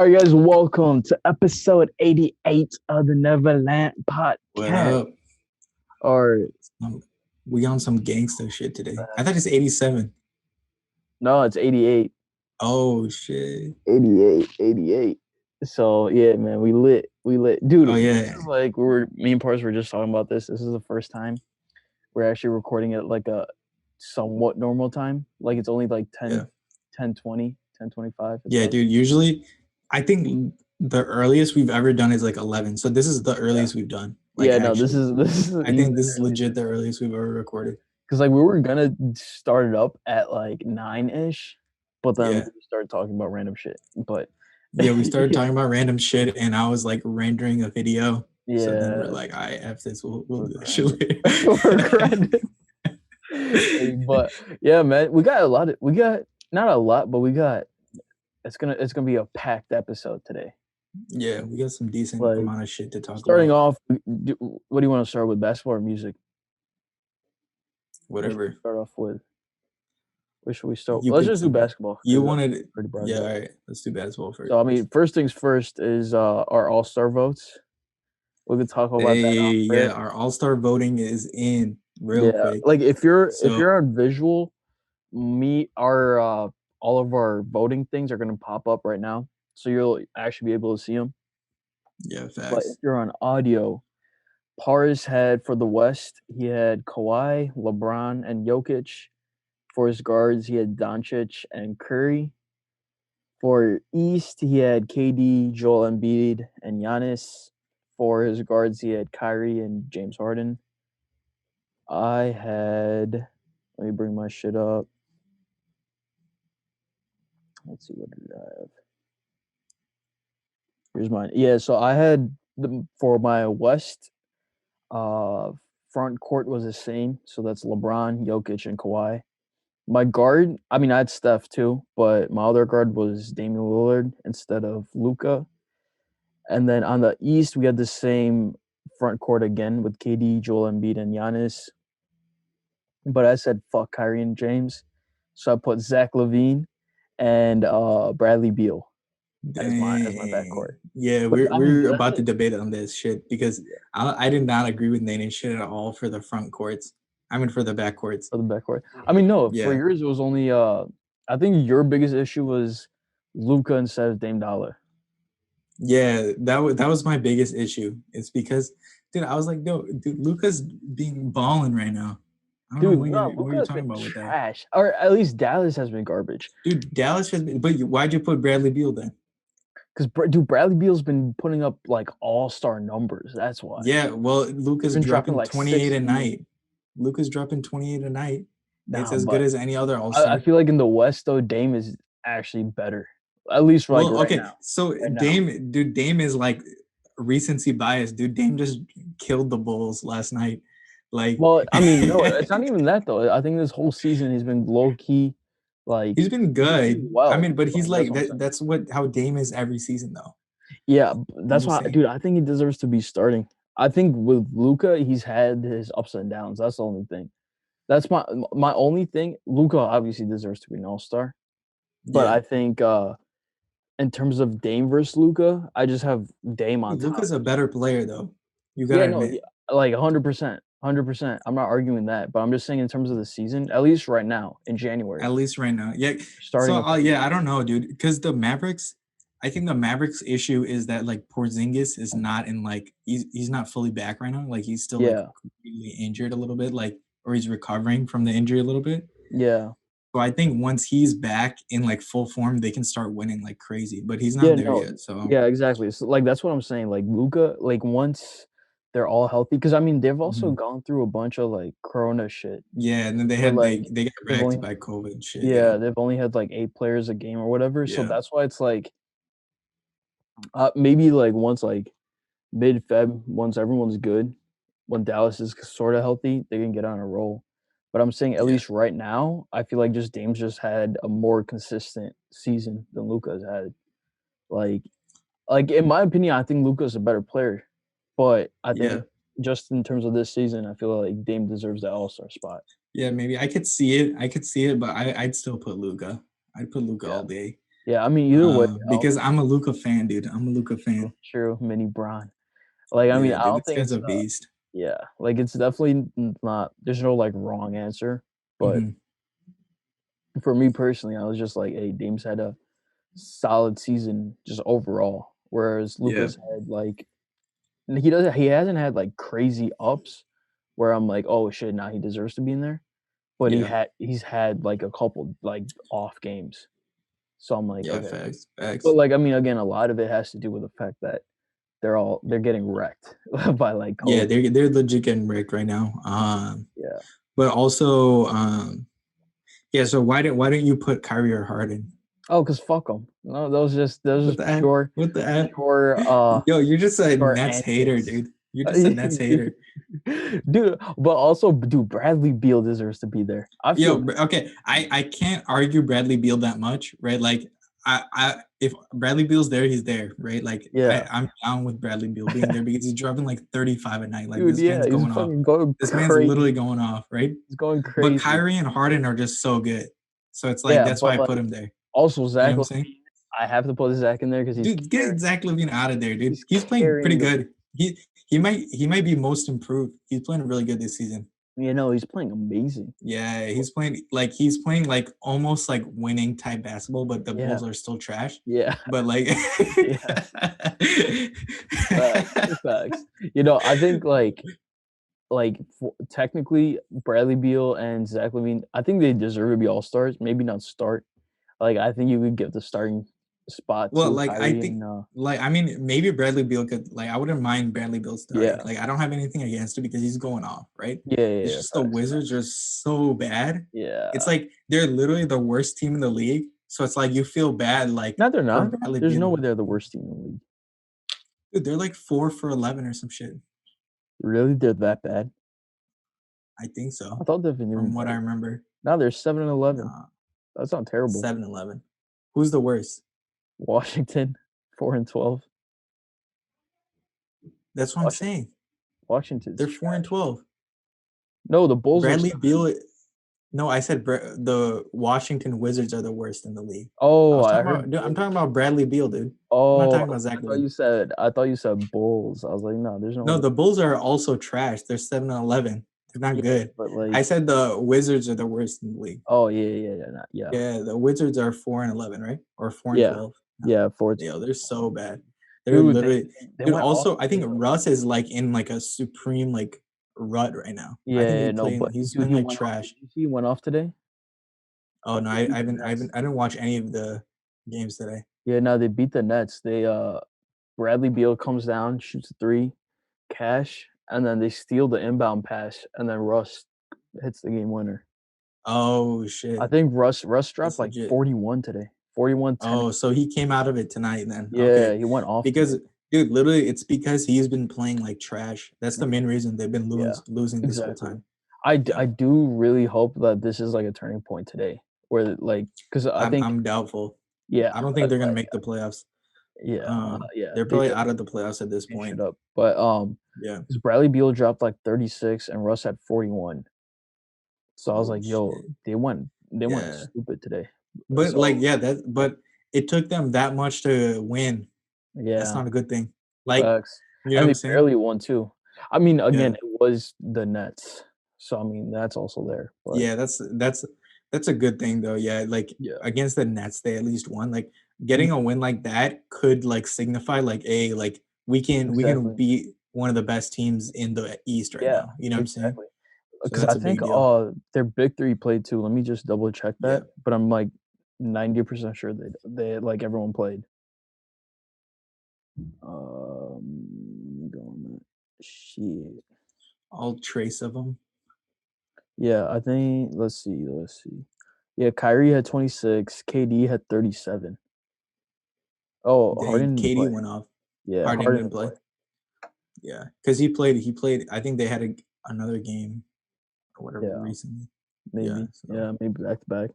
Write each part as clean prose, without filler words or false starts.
All right, guys, welcome to episode 88 of the Neverland What podcast. up? Or We on some gangster shit today. I thought it's 87. no, it's 88. Oh shit. 88. So yeah, man, we lit. Dude, Oh this yeah. is like me and Pars were just talking about this. This is the first time we're actually recording at like a somewhat normal time. Like it's only like Yeah. 10:20, 10:25. Yeah, dude. Usually I think the earliest we've ever done is like 11. So this is the earliest we've done. Like Yeah, no, this actually. is I think this is legit the earliest we've ever recorded. because like we were gonna start it up at like 9ish, but then Yeah. we started talking about random shit. But Yeah, we started talking about random shit and I was like rendering a video. So then we're yeah, like, I F this, we'll we're do that shit later. we're grinding. But yeah, man, we got not a lot, but it's gonna be a packed episode today. Yeah, we got some decent Like amount of shit to talk starting about. off, what do you want to start with, basketball or music? What should we Whatever. start off with? Where should we start? You Let's pick just do something. basketball. You wanted, Pretty broad. yeah. All right, let's do basketball first. So I mean, first things first is our all-star votes. We could talk about that. Yeah, our all-star voting is in real quick. Like if you're So on visual, our all of our voting things are gonna pop up right now, so you'll actually be able to see them. yeah, But if facts. you're on audio, Paris had for the West, he had Kawhi, LeBron, and Jokic. For his guards, he had Doncic and Curry. For East, he had KD, Joel Embiid, and Giannis. For his guards, he had Kyrie and James Harden. Let me bring my shit up. Let's see, what did I have? Here's mine. Yeah, so I had for my West, front court was the same. So that's LeBron, Jokic, and Kawhi. My guard, I mean, I had Steph too, but my other guard was Damian Lillard instead of Luka. And then on the East, we had the same front court again with KD, Joel Embiid, and Giannis. But I said fuck Kyrie and James, so I put Zach LaVine and Bradley Beal as my backcourt. Yeah, But I mean, we're about to debate on this shit because I did not agree with Nate and shit at all for the front courts. I mean for the back courts. For the backcourt. I mean, no, Yeah. for yours it was only I think your biggest issue was Luka instead of Dame Dollar. Yeah, that was my biggest issue. It's because, dude, I was like, no, dude, Luka's being balling right now. I don't know what you're talking about with that. Trash. Or at least Dallas has been garbage. Dude, Dallas has been. But why'd you put Bradley Beal then? Because Bradley Beal's been putting up like all-star numbers. That's why. Yeah, well, Luka's dropping like 28 a night. Luka's dropping 28 a night. That's as good as any other all-star. I feel like in the West though, Dame is actually better. At least like right now. So Dame is like recency bias. Dude, Dame just killed the Bulls last night. Like, well, I mean, no, it's not even that though. I think this whole season he's been low key. Like he's been good. Well, I mean, but he's like that's how Dame is every season though. Yeah, that's why, dude. I think he deserves to be starting. I think with Luka, he's had his ups and downs. That's the only thing. That's my only thing. Luka obviously deserves to be an all-star, but I think in terms of Dame versus Luka, I just have Dame on top. Luka's a better player though. You gotta admit, like 100%. 100%. I'm not arguing that, but I'm just saying in terms of the season, at least right now in January. At least right now, yeah. Starting. So I don't know, dude, because the Mavericks. I think the Mavericks issue is that like Porzingis is not in like he's not fully back right now. Like he's still like completely injured a little bit, like or he's recovering from the injury a little bit. Yeah. So I think once he's back in like full form, they can start winning like crazy. But he's not there yet. So yeah, exactly. So like that's what I'm saying. Like Luka, like once they're all healthy, because I mean they've also gone through a bunch of like Corona shit. Yeah, and then they had like they got wrecked by COVID shit. Yeah, they've only had like 8 players a game or whatever. So that's why it's like maybe like once like mid-Feb, once everyone's good, when Dallas is sort of healthy, they can get on a roll. But I'm saying at least right now, I feel like just Dame's just had a more consistent season than Luka's had. Like in my opinion, I think Luka's a better player. But I think just in terms of this season, I feel like Dame deserves that all-star spot. Yeah, maybe I could see it. But I'd still put Luka. I'd put Luka all day. Yeah, I mean, either way, Because I'm a Luka fan, dude. I'm a Luka fan. true, mini Bron. Like, I mean, Yeah, I dude, don't this think guy's it's a beast. yeah, like it's definitely not. There's no like wrong answer, but Hmm. for me personally, I was just like, hey, Dame's had a solid season just overall, whereas Yeah, Luca's had like he hasn't had like crazy ups where I'm like, oh shit, now he deserves to be in there. But yeah, he's had like a couple like off games, so I'm like, yeah. okay, Facts, but facts. like I mean, again, a lot of it has to do with the fact that they're getting wrecked by like Yeah, COVID. they're legit getting wrecked right now. Yeah. But also, yeah. So why don't you put Kyrie or Harden? Oh, cause fuck them. No, those What just the F? pure What the F? pure Yo, you're just a pure Nets hater, antics. dude. You're just a Nets hater. Dude, but also, dude, Bradley Beal deserves to be there. I feel Okay. I can't argue Bradley Beal that much, right? Like, I if Bradley Beal's there, he's there, right? Like, yeah. I'm down with Bradley Beal being there because he's dropping like 35 a night. Like, Dude, this yeah, man's he's going off. fucking going This man's crazy. literally going off, right? He's going But crazy. Kyrie and Harden are just so good. So it's like Yeah, that's why but I like put him there. also You know Zach what I'm LaVine, saying? I have to put Zach in there because Dude, get Zach LaVine out of there, dude. he's He's playing pretty carrying the good. He might be most improved. He's playing really good this season. he's playing amazing. Yeah, he's playing like almost like winning type basketball, but the Yeah, Bulls are still trash. yeah, But like yeah. Facts, facts. I think technically Bradley Beal and Zach LaVine, I think they deserve to be all stars. Maybe not start. Like I think you could give the starting spot well, to like I Kyrie think and I mean maybe Bradley Beal could I wouldn't mind Bradley Beal yeah, starting. Like I don't have anything against it because he's going off, right? yeah, yeah, It's yeah, just the facts, Wizards are facts. so bad. It's Yeah. like they're literally the worst team in the league. So it's like you feel bad like No, they're for not. Bradley There's no Beal. way they're the worst team in the league. Dude, they're like 4 for 11 or some shit. Really? They're that bad? I think I so, thought they've been even from what I better. remember. No, they're 7-11. Nah, That's not terrible. 7-11. Who's the worst? Washington, 4-12. That's what I'm Washington saying. Washington's They're 4 and trash. 12. No, the Bulls are Bradley 7. Beal. No, I said the Washington Wizards are the worst in the league. I Oh, was I talking heard about. Dude, I'm Bulls. talking about Bradley Beal, dude. I'm not Oh, talking about Zach Levine. I thought you said Bulls. I was like, no, there's no No, way. the Bulls are also trash. They're 7-11. They're not Yeah, good. but I like, said the Wizards are the worst in the league. oh yeah, yeah, yeah, yeah, Yeah, the Wizards are 4-11, right? Or four and yeah, twelve. No, yeah. 4-12. yo, they're so bad. They're Dude, literally, they dude. went off Also, I today think though. Russ is like in like a supreme like rut right now. I think Yeah, no, but he's dude, been he like went off. trash. Did you see he went off today? Oh no, They I, I beat the haven't, I Nets. haven't, I didn't watch any of the games today. Yeah, no, they beat the Nets. Bradley Beal comes down, shoots a three, cash, and then they steal the inbound pass, and then Russ hits the game winner. Oh I shit, think Russ dropped that's like legit. 41 today. 41, 10. Oh, so he came out of it tonight then. Yeah, Okay. he went off today. Because dude, literally it's because he's been playing like trash. That's the main reason they've been Yeah, losing this whole exactly. time. I Yeah. do really hope that this is like a turning point today, where like, because I I'm think I'm doubtful. yeah, I don't think they're gonna make the playoffs. yeah, They're they probably should out of the playoffs at this change it point. up. But Yeah. because Bradley Beal dropped like 36 and Russ had 41. So I was Oh like, yo, shit. they went Yeah. stupid today. But like So yeah, but it took them that much to win. That's yeah, not a good thing. Like, facts. you know what And I'm they saying? barely won too. I mean, again, Yeah. it was the Nets. So I mean, that's also there. But Yeah, that's a good thing though. Yeah, like yeah, against the Nets, they at least won. Like mhm, getting a win like that could like signify like a like we can exactly. beat one of the best teams in the East right Yeah, now. You know what I'm saying? exactly. So Because I that's a think big deal. their big three played too. Let me just double check Yeah. that. But I'm like 90% sure they like everyone played. Let me go on that. Shit. All trace of them. Yeah, I think let's see. Yeah, Kyrie had 26, KD had 37. Oh, Dang, Harden didn't KD play. went off. Yeah, Harden Harden didn't didn't play. play. Yeah, because he played. I think they had another game or whatever Yeah, recently. Yeah. maybe. So. Yeah, maybe back to back.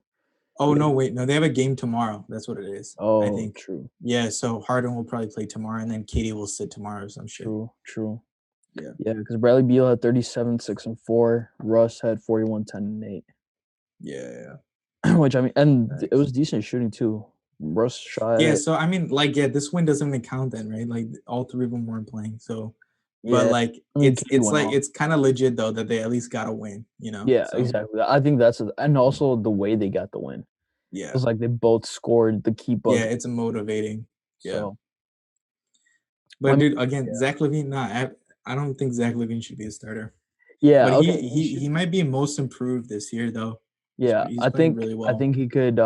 Oh Yeah. no, wait, no, they have a game tomorrow. That's what it is. I Oh, think. true. Yeah, so Harden will probably play tomorrow, and then Katie will sit tomorrow or some shit. True, true. Yeah. Yeah, because Bradley Beal had 37, 6 and 4. Russ had 41, 10 and 8. Yeah. Which I mean, and it Thanks. was decent shooting too. Russ shot Yeah, it. so I mean, like, yeah, this win doesn't even count then, right? Like, all three of them weren't playing, so but, Yeah, like, I mean, it's KD it's went like off. it's kinda legit, though, that they at least got a win, you know? Yeah, So, exactly. I think that's and also the way they got the win. It yeah. was like they both scored the key Yeah, buzzer. it's motivating. Yeah. So, I But, mean, dude, again, yeah. Zach LaVine, nah, I don't think Zach LaVine should be a starter. But Yeah, okay, he he should might be most improved this year, though. yeah, He's playing really I well. think he could,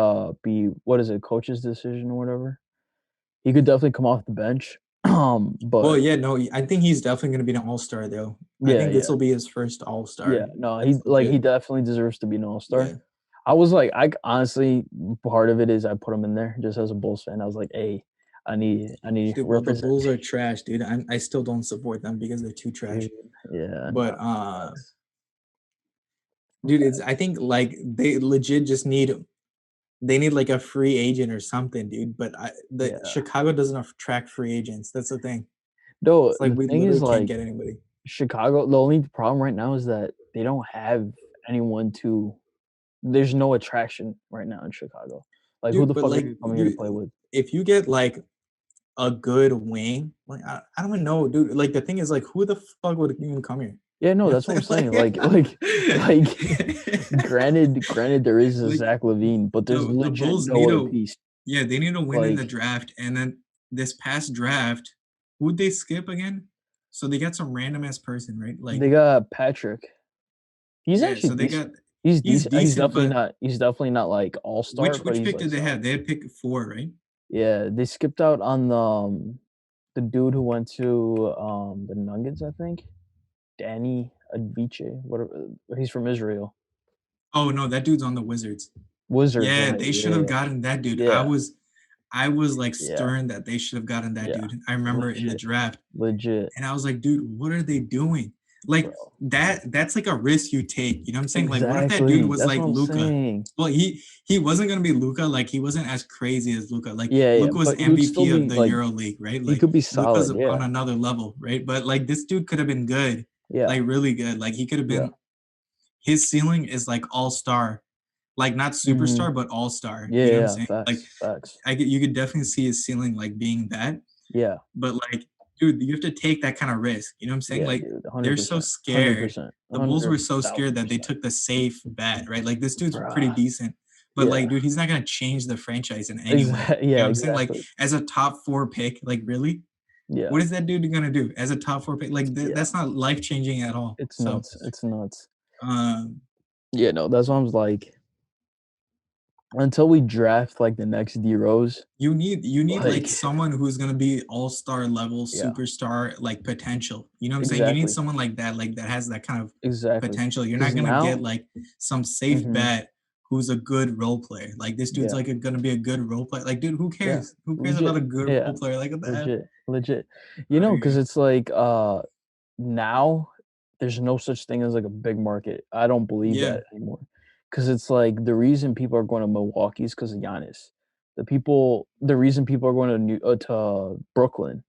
be what is it, coach's decision or whatever? He could definitely come off the bench, Well, but yeah, no, I think he's definitely gonna be an all-star, though. I yeah, think yeah, this will be his first yeah, all-star. no, That's he legit. definitely deserves to be an all-star. Yeah. I was like I honestly, part of it is I put him in there just as a Bulls fan. I was like, "Hey, I need Dude, well, the Bulls are representation." trash, dude. I still don't support them because they're too trash. Dude, yeah, no, But, facts, dude, it's I facts. think, like, they legit just need, like, a free agent or something, dude, but the Yeah. Chicago doesn't attract free agents, that's the thing. No, It's like the we thing is, literally can't like, get anybody. Chicago the only problem right now is that they don't have anyone to there's no attraction right now in Chicago. Like, who Dude, the but, fuck are like, you coming here to you play with? if you get, like, a good wing, like, I don't even know, dude, like, the thing is, like, who the fuck would even come here? Yeah, no, You know that's what I'm what I'm saying, saying? like, granted there is a Like, Zach LaVine, but there's the legit Bulls no need other a piece. yeah, they need a win in the Like, draft, and then this past draft, who'd they skip again? So they got some random ass person, right? Like, they got Patrick. He's yeah, actually so they decent. got he's decent, but He's definitely not, like, all-star, but which he's, pick like, did they have? solid. They had pick 4, right? Yeah, they skipped out on the dude who went to, the Nuggets, I think? Danny Advice, whatever he's from Israel. Oh, no, that dude's on the Wizards. Wizards, Yeah, right, they should have yeah, gotten that dude. yeah, I was, like, yeah, stern that they should have gotten that yeah. dude. I remember in the Legit, draft, legit, and I was like, "Dude, what are they doing?" Like, bro. that's, like, a risk you take, you know what I'm saying? Like, what if that dude Exactly, was that's like what I'm Luca? saying. Well, he wasn't gonna be Luca, like, he wasn't as crazy as Luca. Like, Yeah, yeah, Luca was but he would still MVP of be, the like Euro League, right? he Like, could be Luca's solid, on yeah, another level, right? But, like, this dude could have been good, yeah, like, really good. Like, he could have yeah, been his ceiling is, like, all-star. Like, not mhm. superstar, but all-star, Yeah, you know what I'm yeah, saying? Like, facts, facts. you could definitely see his ceiling, like, being that, Yeah, but, like, dude, you have to take that kinda risk, you know what I'm saying? yeah, Like, dude, they're so 100%, scared. 100%, The Bulls were so scared that they 100,000%. took the safe bet, right? Like, this dude's pretty Bruh, decent, but, yeah, like, dude, he's not gonna change the franchise in any way, you know yeah, what I'm saying? Like, exactly. as a top 4 pick, like, really? Yeah, What is that dude gonna do as a top 4 pick? Like, yeah, that's not life-changing at all. it's So, nuts, it's nuts. um, Yeah, no, that's why I was like, until we draft, like, the next D Rose, you need, like, like someone who's gonna be all-star level, yeah, superstar, like, potential, you know what I'm saying? You need exactly, someone like, that has that kind of exactly. potential. You're not Because gonna get, now like, some safe mhm, bet who's a good role player. Like, this dude's, yeah, like, gonna be a good role player. Like, dude, who yeah, cares? Who cares about legit, a good yeah, role player? Like, what the F? legit, legit. Because Like, it's like, now there's no such thing as, like, a big market. I don't believe yeah. that anymore. Because it's like the reason people are going to Milwaukee is because of Giannis. The reason people are going to Brooklyn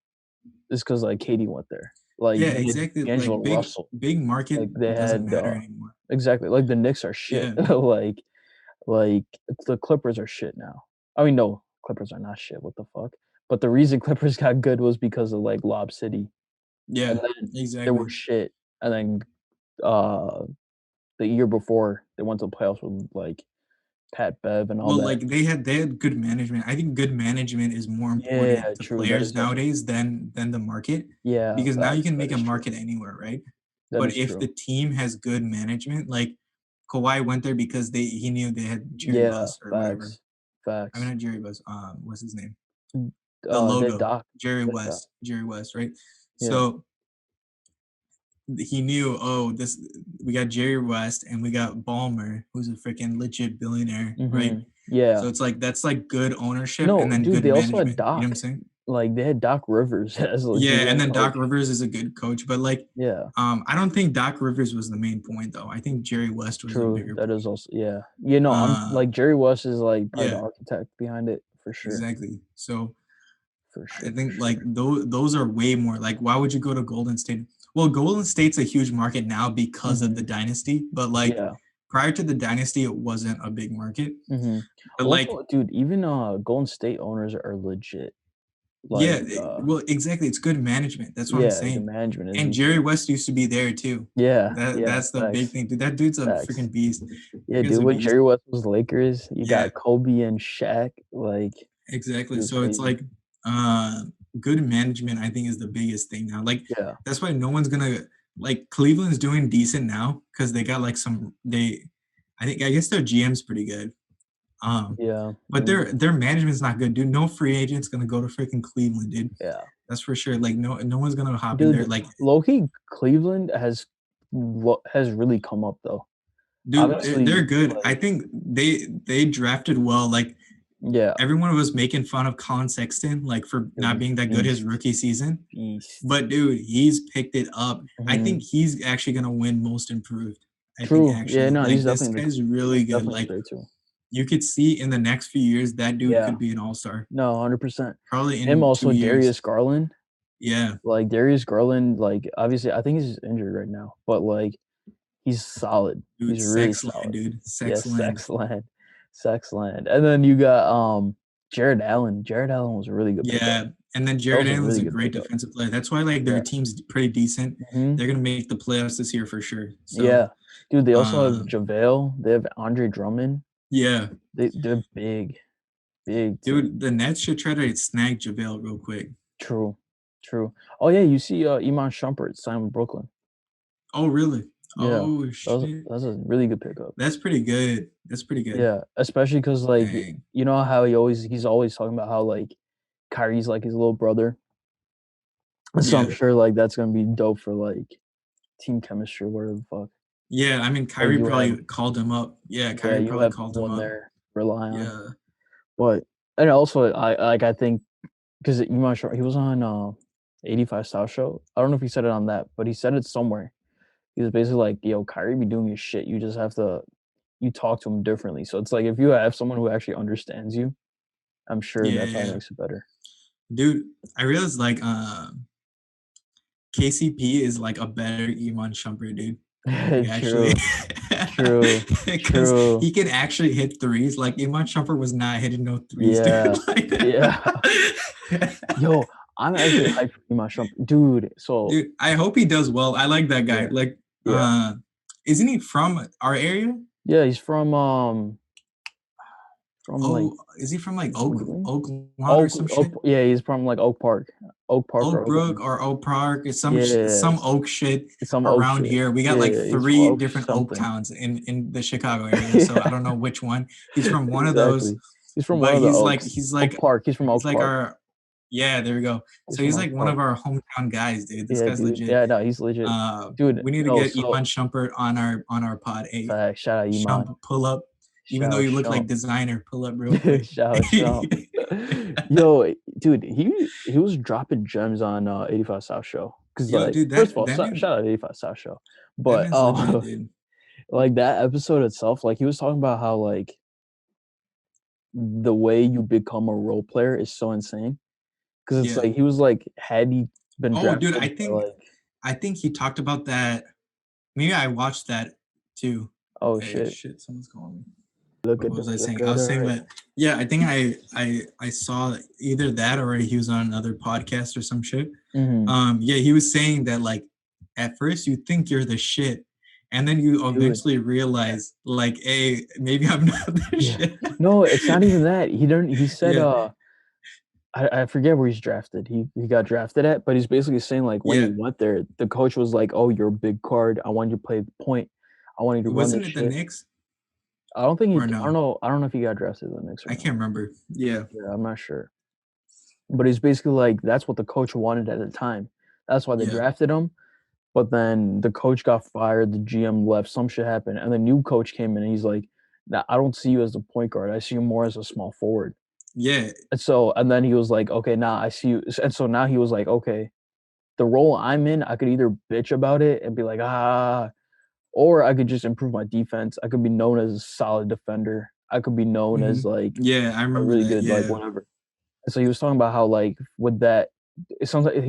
is because like, KD went there. Like, Yeah, they had exactly, D'Angelo like, Russell. big market Like, they doesn't had, matter anymore. exactly, like, the Knicks are shit. Yeah. Like, the Clippers are shit now. I mean, no, Clippers are not shit, what the fuck? But the reason Clippers got good was because of, like, Lob City, and Yeah, then they were exactly. shit, and then, uh, the year before, they went to the playoffs with, like, Pat Bev and all Well, that. like, they had good management. I think good management is more important Yeah, to true, that players is also nowadays than the market, yeah, because now you facts, can that make a is true. market anywhere, right? That But is if true. the team has good management, like, Kawhi went there because he knew they had Jerry Yeah, Buss or whatever. facts, I mean, facts. not Jerry Buss, what's his name? The They logo, doc they doc Jerry West, right? yeah, So he knew, oh, this we got Jerry West and we got Ballmer, who's a freaking legit billionaire, right? mhm, yeah. So it's like that's like good ownership and No, then dude, good they also had management. You know what I'm Doc. saying? Like, they had Doc Rivers as a Yeah, and GM then Doc coach. Rivers is a good coach, but like, Yeah, I don't think Doc Rivers was the main point though. I think Jerry West was a true, bigger that is point. also yeah. You know, I'm Uh, like, Jerry West is, like, probably the yeah, architect behind it, for sure, exactly. So for I sure, for think like sure. those are way more like why would you go to Golden State? Well, Golden State's a huge market now because of the Mhm, dynasty, but like yeah, prior to the dynasty, it wasn't a big market. Mhm. But like, Also, dude, even Golden State owners are legit. yeah, Like, well, exactly. It's good management. That's what I'm yeah, the saying. management is And Jerry decent. West used to be there too. Yeah, That yeah, that's the big facts, thing, dude. That dude's a facts. freaking beast. Yeah, That guy's dude, a when beast. Jerry West was Lakers, you Yeah, got Kobe and Shaq, like, it exactly. was So it's crazy. like uh good management, I think, is the biggest thing now. Like Yeah, that's why no one's gonna like Cleveland's doing decent now because they got like some they I guess their GM's pretty good. yeah, But their management's not good, dude. No free agent's gonna go to freaking Cleveland, dude. yeah. That's for sure. Like no one's gonna hop in there. Dude, Like, low-key, Cleveland has really come up, though. dude, they're Obviously, good. I like, think they drafted well. Like yeah, everyone was making fun of Colin Sexton, like for it was not a being that good his beast, rookie season. beast. But dude, he's picked it up. I Mhm. think he's actually gonna win Most Improved. I think True. Yeah, actually, no, like this guy's really he's good. definitely up Like there too. you could see in the next few years that dude Yeah. could be an all-star. No, 100%. Probably Him, in two also years. Darius Garland. Yeah, Like, Darius Garland, like, obviously, I think he's injured right now, but, like, he's solid. dude, He's really sex land, solid. dude, Yeah, sex land. Sexland. Sexland. And then you got, Jared Allen. Jared Allen was a really good pickup. Yeah, and then That Jared was a Allen's really a good great pickup. defensive player. That's why like their Yeah. team's pretty decent. Mhm. They're gonna make the playoffs this year for sure. Yeah. So, Dude, they also have um, JaVale. They have Andre Drummond. yeah, They're big, big team. dude, the Nets should try to snag JaVale real quick. True. True. Oh, yeah, you see, Iman Shumpert signed with Brooklyn. Oh, really? Yeah. Oh shit, That's a really good pickup. that's pretty good. That's pretty good. Yeah, especially because like, Dang. you know how he's always talking about how, like, Kyrie's, like, his little brother? So I'm Yeah, sure, like, that's gonna be dope for, like, team chemistry, whatever the fuck. yeah. I mean, Like, Kyrie probably called him up. Yeah, yeah, Kyrie you probably have called him someone up. there to rely on. Yeah, But and also, I think because Iman Shumpert, he was on, 85 South Show. I don't know if he said it on that, but he said it somewhere. He was basically like, "Yo, Kyrie be doing his shit. You just have to you talk to him differently." So it's like if you have someone who actually understands you, I'm sure yeah, that probably yeah. makes it better. Dude, I realized like KCP is like a better Iman Shumpert, dude. Like actually, True, true, because true. he can actually hit threes. Like Iman Shumpert was not hitting no threes, dude. Yeah, Like, yeah. Yo, I'm actually hyped for Iman Shumpert. Dude, so dude, I hope he does well. I like that guy. yeah, Like, yeah. isn't he from our area? Yeah, he's from, like, Oh, is he from like Oak Lawn or some Oak shit? yeah, he's from, like, Oak Park. Oak Park or Oak Oak Brook Lawn. or Oak Park or Yeah, some Oak shit some Oak around shit. here. We got like Yeah, he's from three Oak different Oak something. towns in the Chicago area, so I Yeah, don't know which one. He's from one of those, exactly. He's from one but of the Oaks. Oak Park, he's from he's Oak like Park. our yeah, there we go. He's So from he's Oak like one Park. of our hometown guys, dude. This Yeah, guy's dude. legit. Yeah, no, he's legit. Dude, We need to no, get so Iman Shumpert on our pod. Hey, fact, shout out Iman. Shump, pull up. Even though Shout out you look like Shump. designer, pull up real quick. Shout out Shump. Yo, dude, he was dropping gems on 85 South Show. Cause Yo, like, dude, first of all, that man shout out 85 South Show. that But man's legit, dude. like that episode itself, like he was talking about how like the way you become a role player is so insane. Cause it's Yeah. like he was like, had he been Oh, dude, drafted by like, I think he talked about that. Maybe I watched that too. oh Hey, shit, shit, someone's calling me. look What at was that, I look saying? I at was her, saying right? that. Yeah, I think I saw either that or he was on another podcast or some shit. Mhm. Yeah, he was saying that like at first you think you're the shit, and then you Dude, eventually realize like, hey, maybe I'm not the yeah. shit. No, it's not even that. He said, Yeah, I forget where he's drafted. He got drafted at, but he's basically saying like when he yeah. went there, the coach was like, "Oh, you're a big card. I want you to play the point. I want you to run Wasn't this it the shit." Knicks I don't think or I don't no? know. I don't know if he got drafted to the Knicks or I not. can't remember. Yeah, Yeah, I'm not sure. But he's basically like that's what the coach wanted at the time. That's why they yeah. drafted him. But then the coach got fired, the GM left, some shit happened, and the new coach came in and he's like, "Nah, I don't see you as the point guard. I see you more as a small forward." Yeah, And then he was like, "Okay, now I see you." And so now he was like, "Okay, the role I'm in, I could either bitch about it and be like, ah, or I could just improve my defense. I could be known as a solid defender. I could be known as mhm. like Yeah, I a remember really that, good, like yeah. whatever." And so he was talking about how like with that, it sounds like I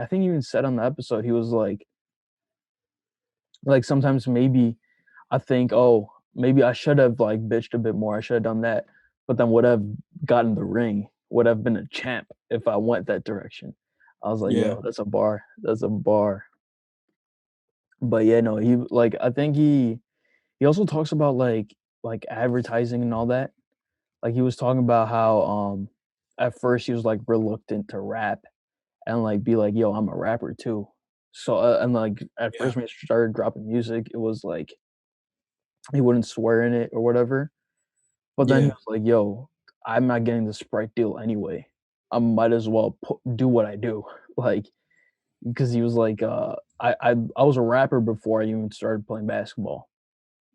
think he even said on the episode, he was like sometimes maybe I think, oh, maybe I should have, like, bitched a bit more, I should have done that, but then would have gotten the ring, would have been a champ if I went that direction. I was like, Yeah. "Yo, that's a bar, that's a bar." But yeah, no, he like, I think he also talks about, like, advertising and all that. Like, he was talking about how, at first he was, like, reluctant to rap and, like, be like, "Yo, I'm a rapper too." So, and, like, at Yeah. first when he started dropping music, it was like he wouldn't swear in it or whatever, but then he Yeah. was like, "Yo, I'm not getting the Sprite deal anyway. I might as well do what I do." Like, because he was like, I was a rapper before I even started playing basketball."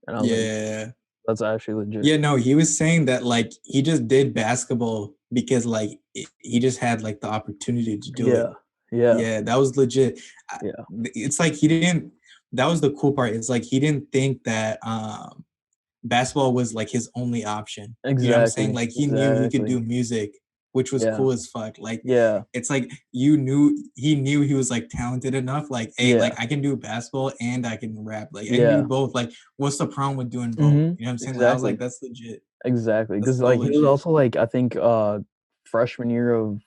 And I was like, Yeah. "That's actually legit." Yeah, no, he was saying that, like, he just did basketball because, like, he just had, like, the opportunity to do it. Yeah. Yeah. Yeah, that was legit. I Yeah. it's like he didn't that was the cool part, it's like he didn't think that, basketball was, like, his only option. You know what I'm saying? Exactly. Like, he knew he could Exactly. do music, which was Yeah. cool as fuck. Like, Yeah. it's like he knew he was, like, talented enough, like, "Hey, like, Yeah. I can do basketball and I can rap. Like, I can do Yeah. both. Like, what's the problem with doing both?" Mhm. You know what I'm saying? Like, I was like, Exactly. "That's legit. Exactly. That's Because so like, he was legit." also, like, I think, freshman year of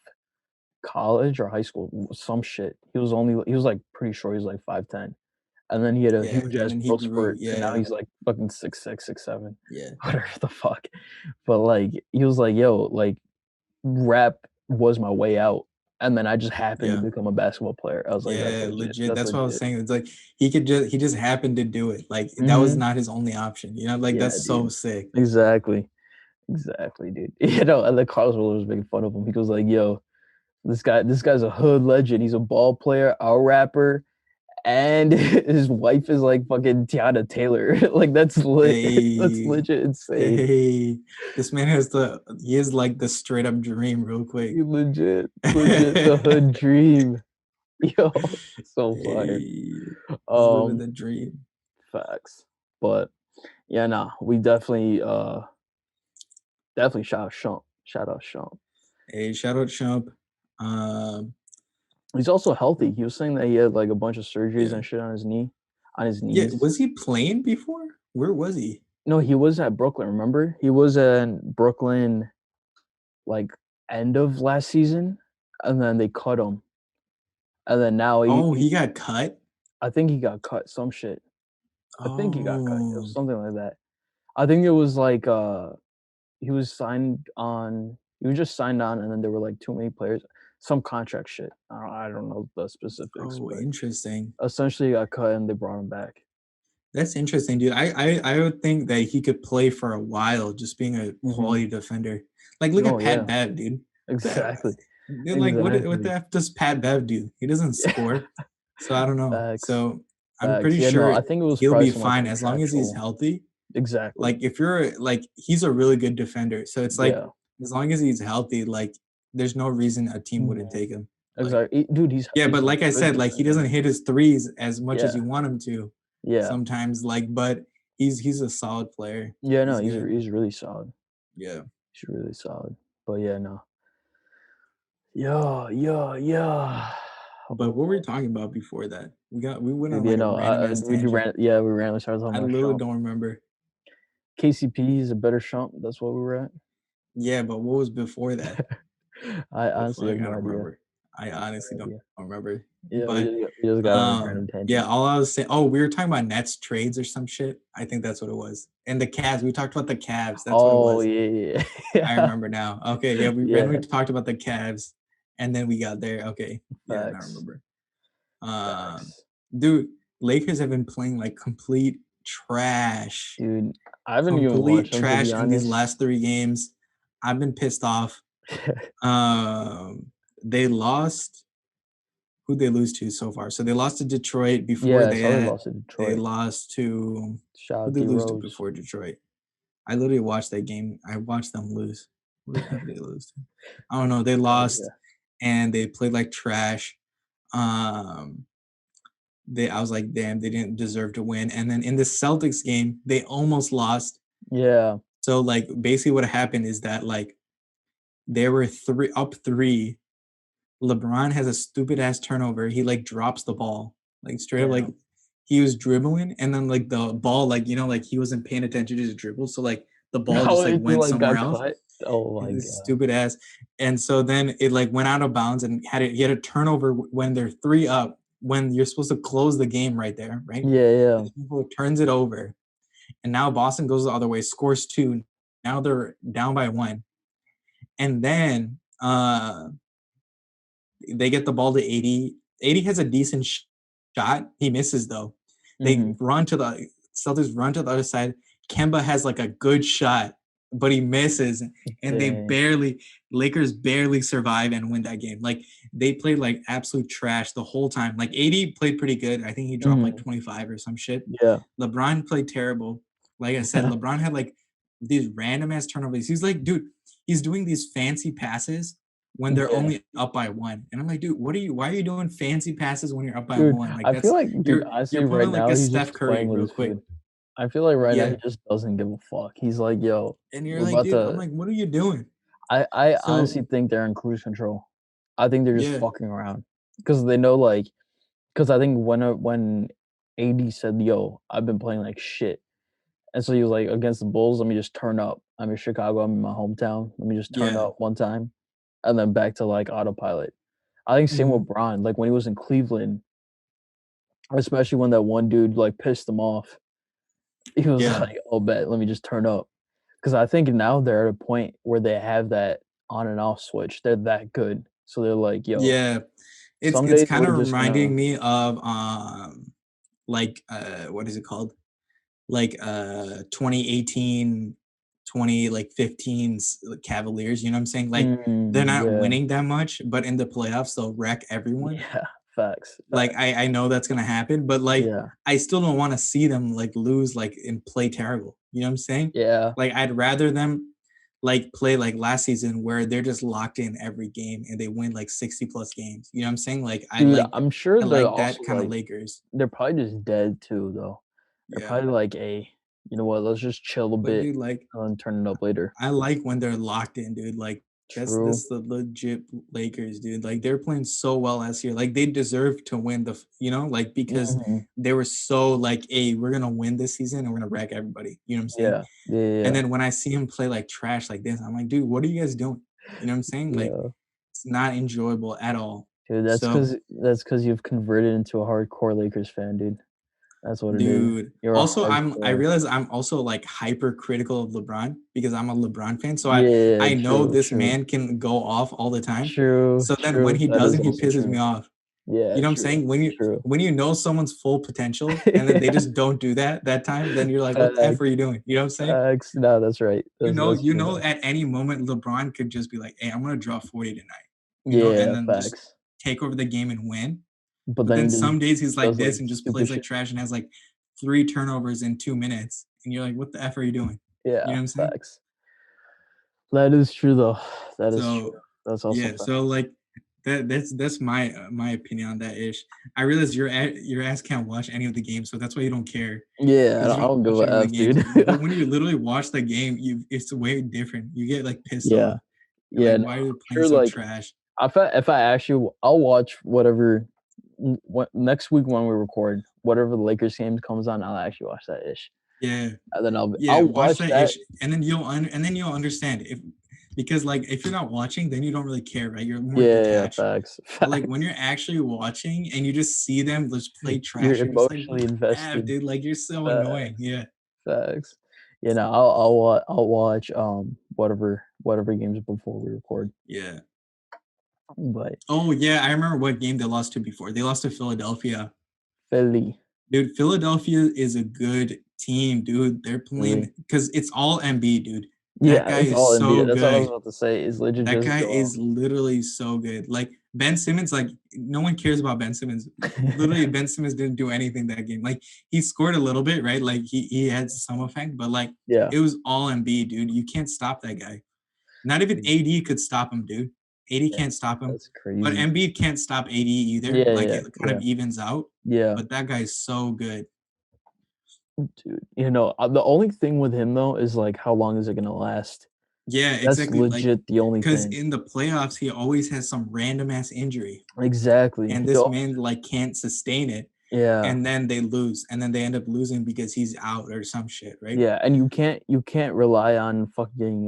college or high school, some shit. He was, like, pretty short, he was, like, 5'10", and then he had a Yeah, huge and ass then he growth grew. spurt, and now Yeah, he's, like, fucking 6'6", 6'7", yeah, whatever the fuck. But, like, he was like, "Yo, like, rap was my way out, and then I just happened to yeah. become a basketball player." I was like, "That's Yeah, legit. legit. That's That's what I was legit." saying. It's like he just happened to do it. Like that was Mhm. not his only option. You know, like Yeah, that's so dude. sick. Exactly. Exactly, dude. And the Carlos was making fun of him. He goes like, "Yo, this guy's a hood legend. He's a ball player, a rapper, and his wife is like fucking Tiana Taylor." Like that's lit. That's Hey, legit insane. hey, this man he has like the straight up dream real quick. You legit the hood dream. Yo, so fire. Hey, he's living Um, the dream. facts. But yeah, nah, we definitely shout out Shump. Shout out Shump. Hey, shout out Shump. Um, He's also healthy. He was saying that he had like a bunch of surgeries yeah. and shit on his Yeah, knees. was he playing before? Where was he? No, he was at Brooklyn, remember? He was in Brooklyn, like, end of last season, and then they cut him, and then now Oh, he got cut? I think he got cut, some shit. I think he got cut. It was Oh. something like that. I think it was like, he was just signed on, and then there were, like, too many players, some contract shit. I don't know the specifics, Oh, but interesting. essentially he got cut and they brought him back. That's interesting, dude. I would think that he could play for a while just being a Mhm. quality defender. Like, look at No, Pat yeah. Bev, dude. The Exactly. dude, like, what the Exactly. F does Pat Bev do? He doesn't Yeah. score. So I don't know. Facts. So I'm Facts. pretty Yeah, no, sure I think it was he'll probably be some, like, fine as long as he's contractual. healthy. Exactly. Like, if you're like he's a really good defender. So it's like Yeah. as long as he's healthy, like there's no reason a team wouldn't Mhm. take him. Like Dude, yeah, he's but a like I good said, like he doesn't defender. hit his threes as much as Yeah. you want him to Yeah. sometimes, like, but he's a solid player. Yeah, no, He's good. he's really solid. Yeah. He's really solid. But yeah, no. Yeah, yeah, yeah. But what were we talking about before that? We went Dude, on you like a know, random ass tangent. we randomly started talking I about literally Shump. don't remember. KCP is a better Shump, that's what we were at. Yeah, but what was before that? I The honestly fuck? have I no don't idea. remember. I I have honestly no don't idea. remember. Yeah, But we just got on a random yeah, tangent. all I was saying, oh, we were talking about Nets trades or some shit. I think that's what it was. And the Cavs. We talked about the Cavs. That's what it Oh, was. yeah, I yeah. remember now. Okay, yeah, we randomly Yeah, talked about the Cavs, and then we got there. Okay, yeah, now I facts, remember. Um, facts. dude, Lakers have been playing like complete trash, Dude, I haven't even complete watched them, to be trash in these honest. last 3 games. I've been pissed off. They lost. Who'd they lose to so far? So they lost to Detroit before Yeah, I saw they lost to they Detroit. lost to Shout who'd out they D lose to Rose. before Detroit? I literally watched that game. I watched them lose. Who the F did they lose to? I don't know. They Oh, lost yeah. and they played like trash. Um, they I was like, damn, they didn't deserve to win. And then in the Celtics game, they almost lost. Yeah, So like basically what happened is that like they were three up three. LeBron has a stupid ass turnover. He like drops the ball. Like straight up like damn. he was dribbling, and then like the ball, like like he wasn't paying attention to his dribble, so like the ball just Oh, like he went like somewhere got else. cut. Oh my This god. stupid ass. And so then it like went out of bounds and he had a turnover when they're 3 up, when you're supposed to close the game right there, right? Yeah, yeah. And people turns it over. And now Boston goes the other way, scores 2. Now they're down by 1. And then they get the ball to 80. 80 has a decent shot. He misses though. They Mhm. run to the Celtics run to the other side. Kemba has like a good shot, but he misses, and Dang. Lakers barely survive and win that game. Like they played like absolute trash the whole time. Like 80 played pretty good. I think he dropped like Mhm. 25 or some shit. Yeah. LeBron played terrible. Like I said, LeBron had like these random ass turnovers. He's like, dude, he's doing these fancy passes when they're Yeah. only up by 1. And I'm like, dude, why are you doing fancy passes when you're up by Dude, 1? Like I feel that's like, dude, you're honestly, right pulling like now a he's Steph just Curry playing with real his quick. food. I feel like right now Yeah. he just doesn't give a fuck. He's like, yo, And you're we're like, about dude, I'm to. like, what are you doing? I So honestly think they're in cruise control. I think they're just yeah, fucking around because they know, like, because I think when AD said, "Yo, I've been playing like shit," and so he was like, "Against the Bulls, let me just turn up. I'm in Chicago. I'm in my hometown. Let me just turn yeah. up one time, and then back to like autopilot." I think same Mm-hmm. with Bron. Like when he was in Cleveland, especially when that one dude like pissed him off, he was Yeah. like, "Oh, bet, let me just turn up." Because I think now they're at a point where they have that on and off switch. They're that good, so they're like, "Yo, Yeah. some It's days kind we're of just gonna." reminding me of like what is it called? Like 2018, 20 like 15 Cavaliers, you know what I'm saying? Like they're not Yeah, winning that much, but in the playoffs they'll wreck everyone. yeah, facts, Like facts. I know that's gonna happen, but like Yeah, I still don't want to see them like lose like and play terrible. You know what I'm saying? yeah. Like I'd rather them like play like last season where they're just locked in every game and they win like 60 plus games. You know what I'm saying? Like Dude, I'm sure I they're like that also, kind of like Lakers. they're probably just dead too, though. They're Yeah. probably like, "Hey, you know what? Let's just chill a But bit dude, like and then turn it up later." I like when they're locked in, dude. Like True. that's the legit Lakers, dude. Like they're playing so well last year. Like they deserve to win like because Mhm. they were so like, hey, we're gonna win this season and we're gonna wreck everybody. You know what I'm saying? Yeah. Yeah, yeah, And yeah. then when I see him play like trash like this, I'm like, dude, what are you guys doing? You know what I'm saying? Like Yeah. it's not enjoyable at all. Dude, So, that's because 'cause you've converted into a hardcore Lakers fan, dude. That's what it is. dude. You're a Also, I hardcore. realize I'm also like hyper critical of LeBron because I'm a LeBron fan. So Yeah, I know true, this true. man can go off all the time. True, So then when true. he That is doesn't, he also pisses me true. off. Yeah, You know what I'm true, saying? true. When you know someone's full potential and then they Yeah. just don't do that time, then you're like, what the F Facts, are you doing? You know what I'm saying? facts. No, that's right. That's You true know, though. at any moment LeBron could just be like, hey, I'm gonna drop 40 tonight, and Yeah, then just facts. take over the game and win. But But then then he just some days he's like does, like, this and just stupid plays shit. like trash and has like 3 turnovers in 2 minutes. And you're like, what the F are you doing? You Yeah, know what I'm saying? facts. That is true though. That is true. So That's also yeah, so facts. like that's my my opinion on that ish. I realize your ass can't watch any of the games, so that's why you don't care Yeah, because you I don't don't give watch a any of the F, games. dude. But when you literally watch the game, you it's way different. You get like pissed Yeah. off. You're Yeah, like, no, why are you I'm playing sure, so like, trash? if I actually I'll watch whatever what next week when we record, whatever the Lakers games comes on, I'll actually watch that ish. Yeah. And then Yeah, I'll watch watch that that. ish, and then you'll understand if because like if you're not watching, then you don't really care, right? You're more Yeah, yeah, detached. facts, But like when facts. you're actually watching and you just see them just play You're trash, you're just like, what emotionally the f, invested. dude? Like you're so annoying. Facts, Yeah, facts. You know, I'll watch, whatever games before we record. yeah. But Oh yeah, I remember what game they lost to before. They lost to Philadelphia. Philly, Dude, Philadelphia is a good team, dude. They're Philly. playing because it's all MB, dude. That Yeah, guy it's is all NBA. so That's what I was good. about to say, is legit That just guy go is literally so good. Like Ben Simmons, like no one cares about Ben Simmons. Literally, off. Ben Simmons didn't do anything that game. Like he scored a little bit, right? Like he had some effect, but like Yeah. it was all MB, dude. You can't stop that guy. Not even AD could stop him, dude. AD Yeah, can't stop him, that's but crazy. MB can't stop AD either. Yeah, Like yeah, it kind yeah, of evens out. yeah. But that guy's so good. Dude, the only thing with him though is, like, how long is it gonna last? Yeah, That's exactly. Like legit the only because thing. in the playoffs, he always has some random ass injury, Exactly. and He this always man like can't sustain it. Yeah. and then they lose, and then they end up losing because he's out or some shit, right? Yeah, and you can't rely on fucking,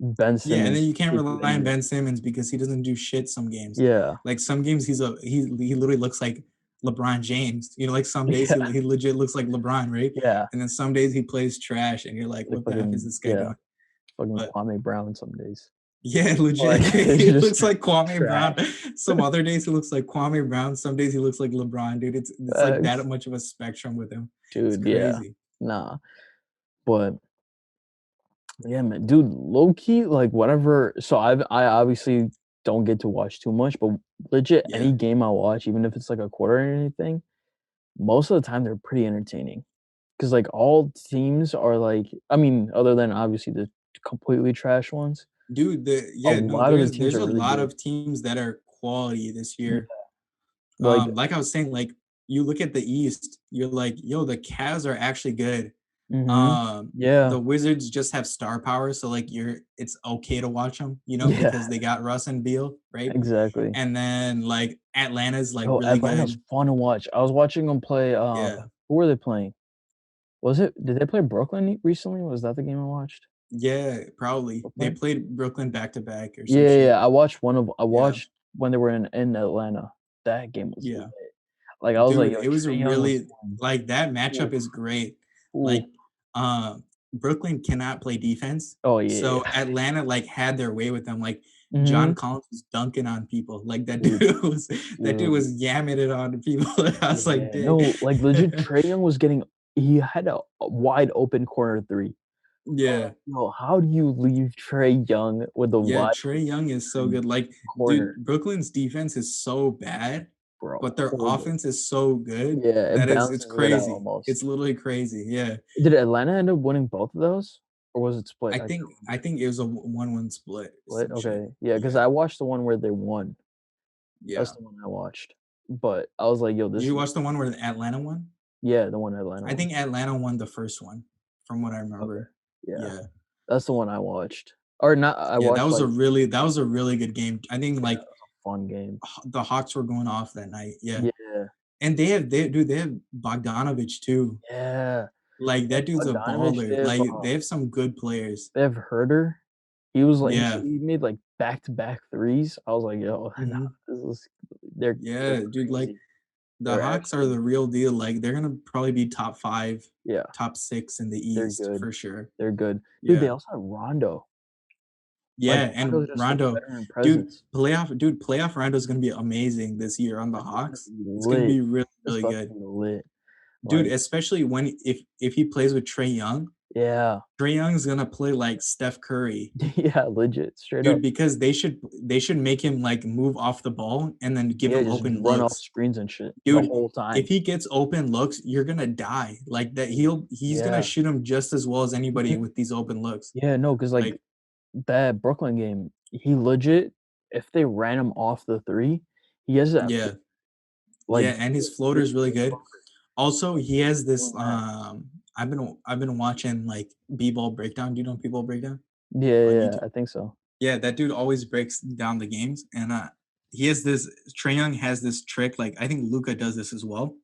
Ben Yeah, and then Simmons you to can't keep you rely in on it. Ben Simmons because he doesn't do shit some games. Yeah. Like some games he literally looks like LeBron James. You know, like some days Yeah. he legit looks like LeBron, right? Yeah. And then some days he plays trash and you're like, Like what the F is fucking this guy yeah, doing? fucking But Kwame Brown some days. yeah, Like, legit. it's He just looks like Kwame Brown. trash. Some other days he looks like Kwame Brown. Some days he looks like LeBron, dude. It's like that Facts. much of a spectrum with him. It's Dude, yeah. crazy. Nah, but yeah, man, dude, low key, like, whatever so I obviously don't get to watch too much, but legit, Yeah. any game I watch, even if it's, like, a quarter or anything, most of the time, they're pretty entertaining. Because like, all teams are, like I mean, other than obviously the completely trash ones, Dude, a no, lot of the teams there's are a really lot good. of teams that are quality this Yeah, year. like Like I was saying, like you look at the East, you're like, yo, the Cavs are actually good. mhm. The Yeah. Wizards just have star power, so like it's okay to watch them, you know, Yeah, because they got Russ and Beal, right? exactly. And then like Atlanta's like Yo, really Atlanta's good. fun to watch. I was watching them play, Yeah. who were they playing? Was it did they play Brooklyn recently? Was that the game I watched? Yeah, probably. They Brooklyn? played Brooklyn back to back or some Yeah, yeah, shit. yeah, I Yeah. watched when they were in Atlanta. That game was lit. Yeah. Like, I was like, Dude, "Yo, it was a Trae Young was really playing." like that matchup Oof, is great. oof. Like, Brooklyn cannot play defense, Oh, yeah, so yeah. Atlanta like had their way with them. Like John Mhm. Collins was dunking on people. Like Dude, that dude dude. was yamming it on people. I was like, Yeah, dang. no, like, legit, Trae Young was getting he had a wide open corner 3. I was Yeah. like, "Yo, how do you leave Trae Young with a Yeah, wide Trae Young is so open good. Like, corner?" dude, Brooklyn's defense is so bad, Bro, but their horrible. offense is so good Yeah, it that it's balances it out crazy. almost. It's literally crazy. Yeah. Did Atlanta end up winning both of those? Or was it split? I can't I remember. think it was a 1-1 split or Split? some shit. Okay. Yeah, because Yeah. I watched the one where they won. That's Yeah. the one I watched. But I was like, "Yo, Did this you is" watch the one where Atlanta won? yeah, the one Atlanta I won. think Atlanta won the first one, from what I Okay. remember. Yeah. Yeah. That's the one I watched. Or not I Yeah, watched, like that was a really good game. I think, yeah, like, it was a fun game. The Hawks were going off that night, yeah. Yeah. And they have Bogdanovich too. Yeah. Like, They have that dude's a Bogdanovich, baller. Like, they have some good players. they have Herder. He was like Yeah. he made, like, back-to-back threes. I was like, "Yo, nah, Mhm. this is" they're Yeah, dude, like, crazy. the They're Hawks are actually the real deal. Like, they're gonna probably be top 5, yeah, top 6 in the they're East good. for sure. They're good. Dude, they Yeah. also have Rondo. Like, Yeah, and Rondo's just a Rondo, veteran presence. playoff Rondo is gonna be amazing this year on the It's gonna Hawks. be It's gonna lit. be really, It's really about to good. be lit. Dude, Like especially when if he plays with Trae Young, yeah. Trae Young's gonna play like Steph Curry. Yeah, legit, straight Dude, up. because they should make him like move off the ball and then give Yeah, him just open run off looks. screens and shit the Dude, whole if time. he gets open looks, you're gonna die. Like that he's gonna Yeah. shoot him just as well as anybody Mhm. with these open looks. Yeah, no, 'cause, like, Like, that Brooklyn game, he legit if they ran him off the 3, he has that yeah. like, Yeah, and his floater is really 3-point good. floater. Also, he He's has this doing that. I've been watching like B-ball breakdown. Do you know B-ball breakdown Yeah, yeah, on yeah, YouTube? I think so. Yeah, that dude always breaks down the games, and he has this. Trae Young has this trick. Like I think Luca does this as well.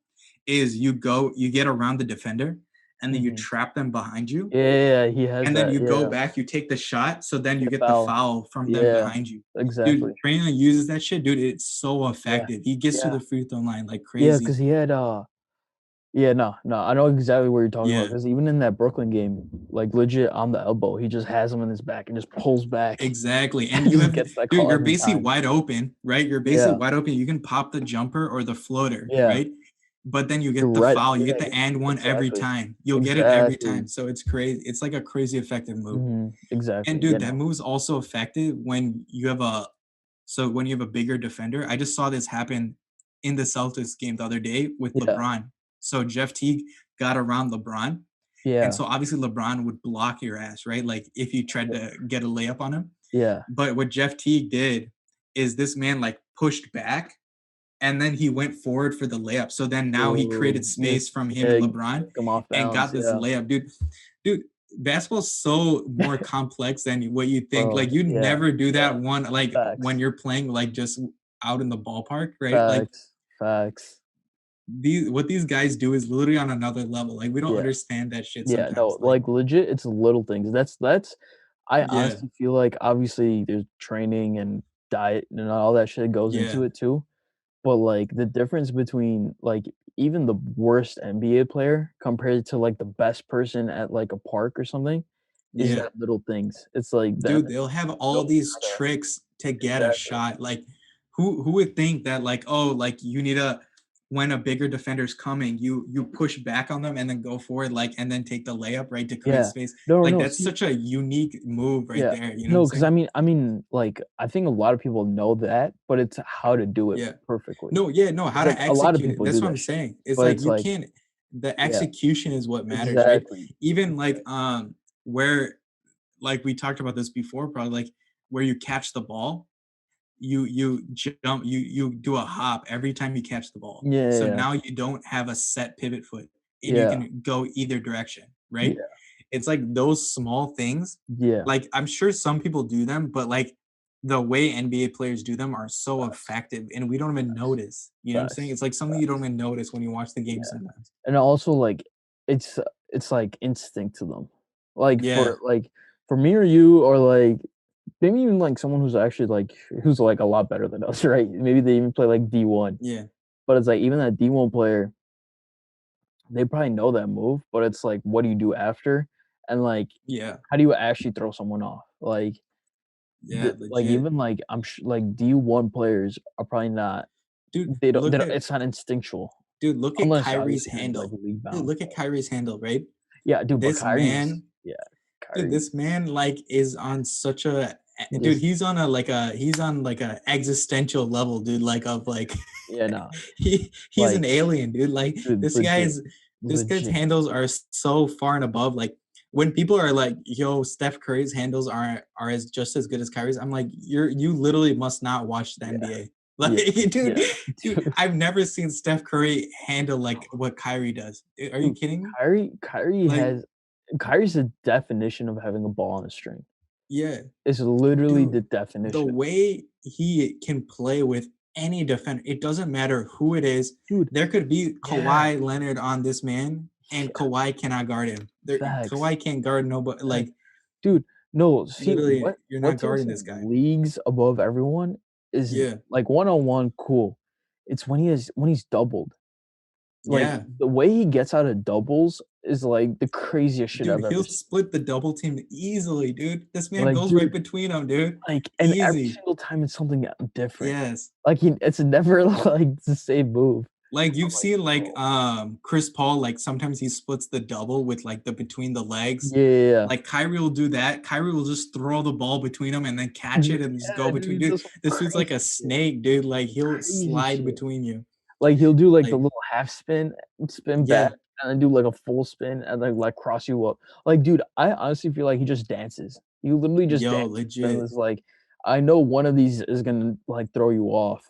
Is you get around the defender, and then you Mhm. trap them behind you, Yeah, yeah, yeah, he has and then that, you go yeah. back, you take the shot, so then you Get a get the foul. foul from them Yeah, behind you. Dude, exactly. Trae Young uses that shit, dude. It's so Yeah, effective. He gets to yeah. the free throw line like Yeah, 'cause crazy. he had, yeah, no, no, I know exactly what you're talking about. Yeah. Because even in that Brooklyn game, like, legit on the elbow, he just has him in his back and just pulls back Exactly, and and you just have gets that dude, call you're every basically time. wide open, right? You're basically Yeah, wide open. You can pop the jumper or the floater, yeah. right? But then you You're get the right, foul, you get yeah, the and one every exactly. time. You'll get it every time. Exactly. So it's crazy. It's like a crazy effective move. Mhm, And exactly, yeah, dude, that no. move's also effective when you have a bigger defender. I just saw this happen in the Celtics game the other day with Yeah, LeBron. So Jeff Teague got around LeBron, and yeah, so obviously LeBron would block your ass, right? Like if you tried to get a layup on him. yeah. But what Jeff Teague did is this man like pushed back and then he went forward for the layup. So then now he created Ooh, you just space from him yeah, and you LeBron took him off and balance, got this yeah. layup. Dude, basketball's so more complex than what you think. Bro, Like you'd yeah, never do yeah, that one like when facts, you're playing like just out in the ballpark, right? Like facts, facts. what these guys do is literally on another level. Like we don't Yeah. understand that shit Yeah, no, sometimes. Like like, legit, it's little things. That's I yeah, honestly feel like, obviously, there's training and diet and all that shit goes yeah, into it too, but, like, the difference between, like, even the worst NBA player compared to, like, the best person at, like, a park or something is yeah. that little things. It's like them Dude, they'll have knowing all these how to tricks to get a exactly. shot. Like, who would think that like, oh, like you need a when a bigger defender's coming, you push back on them and then go forward, like, and then take the layup, right, to create Yeah. space. No, Like, no, that's see such a unique move right yeah. there. You know what I'm No, 'cause saying? I mean, like, I think a lot of people know that, but it's how to do it Yeah. perfectly. No, yeah, no, how It's like to a lot of execute it. people That's do what that I'm shit, saying. It's but like it's you like can't the yeah, execution is what matters, right? exactly. Even like Exactly. where like we talked about this before, probably like where you catch the ball, you jump, you do a hop every time you catch the ball. Yeah, So yeah, now you don't have a set pivot foot and you yeah, can go either direction, right? yeah, It's like those small things. yeah, Like I'm sure some people do them, but like the way NBA players do them are so facts, effective and we don't even facts, notice. You know what I'm saying? facts, It's like something you don't facts. even notice when you watch the game Yeah, sometimes. and also, like, it's it's like instinct to them. Like, Yeah. for me or you or, like, maybe even, like, someone who's, like, a lot better than us, right? Maybe they even play, like, D1, Yeah. but it's like even that D1 player, they probably know that move, but it's like, what do you do after? And, like, Yeah. how do you actually throw someone off? Yeah, Like, legit. even, like, like, D1 players are probably not Dude, they look don't at it's not instinctual, look at unless Kyrie's obviously you're, like, handle. league Dude, bound, look at but Kyrie's handle, right? yeah, dude, but This man Dude, Kyrie this man, like, is on such a dude, just he's on, like, a existential level, dude, like, of, like yeah, no, he's like, an alien, dude, like, dude, this guy's legit, handles are so far and above, like, when people are like, "Yo, Steph Curry's handles are as just as good as Kyrie's," I'm like, you literally must not watch the yeah, NBA. Like, yeah, dude yeah, dude, dude, I've never seen Steph Curry handle, like, what Kyrie does. Are you dude, kidding me? Like Kyrie's the definition of having a ball on a string. yeah. It's literally Dude, the the definition. way he can play with any defender, it doesn't matter who it is. Dude, There could be yeah, Kawhi Leonard on this man, and yeah, Kawhi cannot guard him. There, facts, Kawhi can't guard nobody. facts. Like Dude, no, see, literally, you're what not takes guarding this him guy. leagues above everyone is, Yeah, like, one-on-one, cool. It's when he's doubled. Like, yeah, the way he gets out of doubles is, like, the craziest shit dude, I've ever he'll seen. split the double team easily, dude. This man Like, goes right dude, between them, dude. like, and every Easy. single time it's something different. Yes. Like, it's never, like, the same move. Like, I'm you've like, seen, like, "Bro." Chris Paul, like, sometimes he splits the double with, like, the between the legs. Yeah, yeah, yeah. Like, Kyrie will do that. Kyrie will just throw the ball between them and then catch it and just go Yeah, dude, between he dude, does some this dude's like crazy a shit, snake, dude, like, he'll crazy slide shit. between you. Like, he'll do, like, the Like little half spin, spin back, yeah. and then do, like, a full spin, and then, like, cross you up. Like, dude, I honestly feel like he just dances. You literally just Yo, dance, and legit. it's like, I know one of these is gonna, like, throw you off.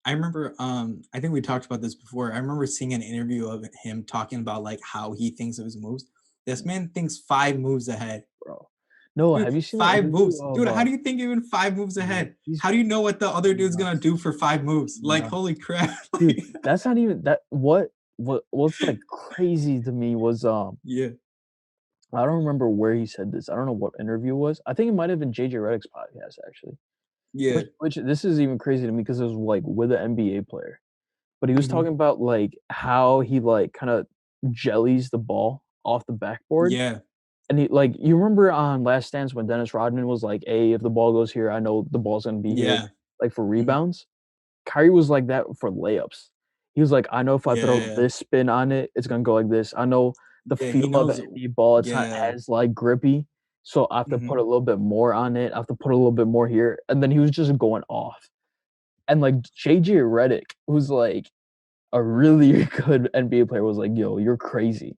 I remember, I think we talked about this before. I remember seeing an interview of him talking about, like, how he thinks of his moves. This man thinks 5 moves ahead. Bro. No, Dude, have you seen the 5 interview moves. of, Dude, how do you think even 5 moves dude, ahead? he's How do you know what the other dude's gonna nuts, do for 5 moves? Like, nuts. holy crap. Dude, Like that's not even that what's, like, crazy to me was, yeah. I don't remember where he said this, I don't know what interview it was. I think it might have been JJ Redick's podcast, actually. Yeah. Which this is even crazy to me because it was, like, with an NBA player. But he was Mhm. talking about, like, how he, like, kinda jellies the ball off the backboard, Yeah. and he like, you remember on Last Dance when Dennis Rodman was like, "Hey, if the ball goes here, I know the ball's gonna be here," Yeah. like, for Mhm. rebounds? Kyrie was like that for layups. He was like, "I know if I Yeah, throw yeah. this spin on it, it's gonna go like this. I know the Yeah, feel he of an knows NBA ball, it's not yeah. as, like, grippy, so I have to put Mhm. a little bit more on it, I have to put a little bit more here," and then he was just going off. And, like, JJ Redick, who's, like, a really good NBA player, was like, "Yo, you're crazy."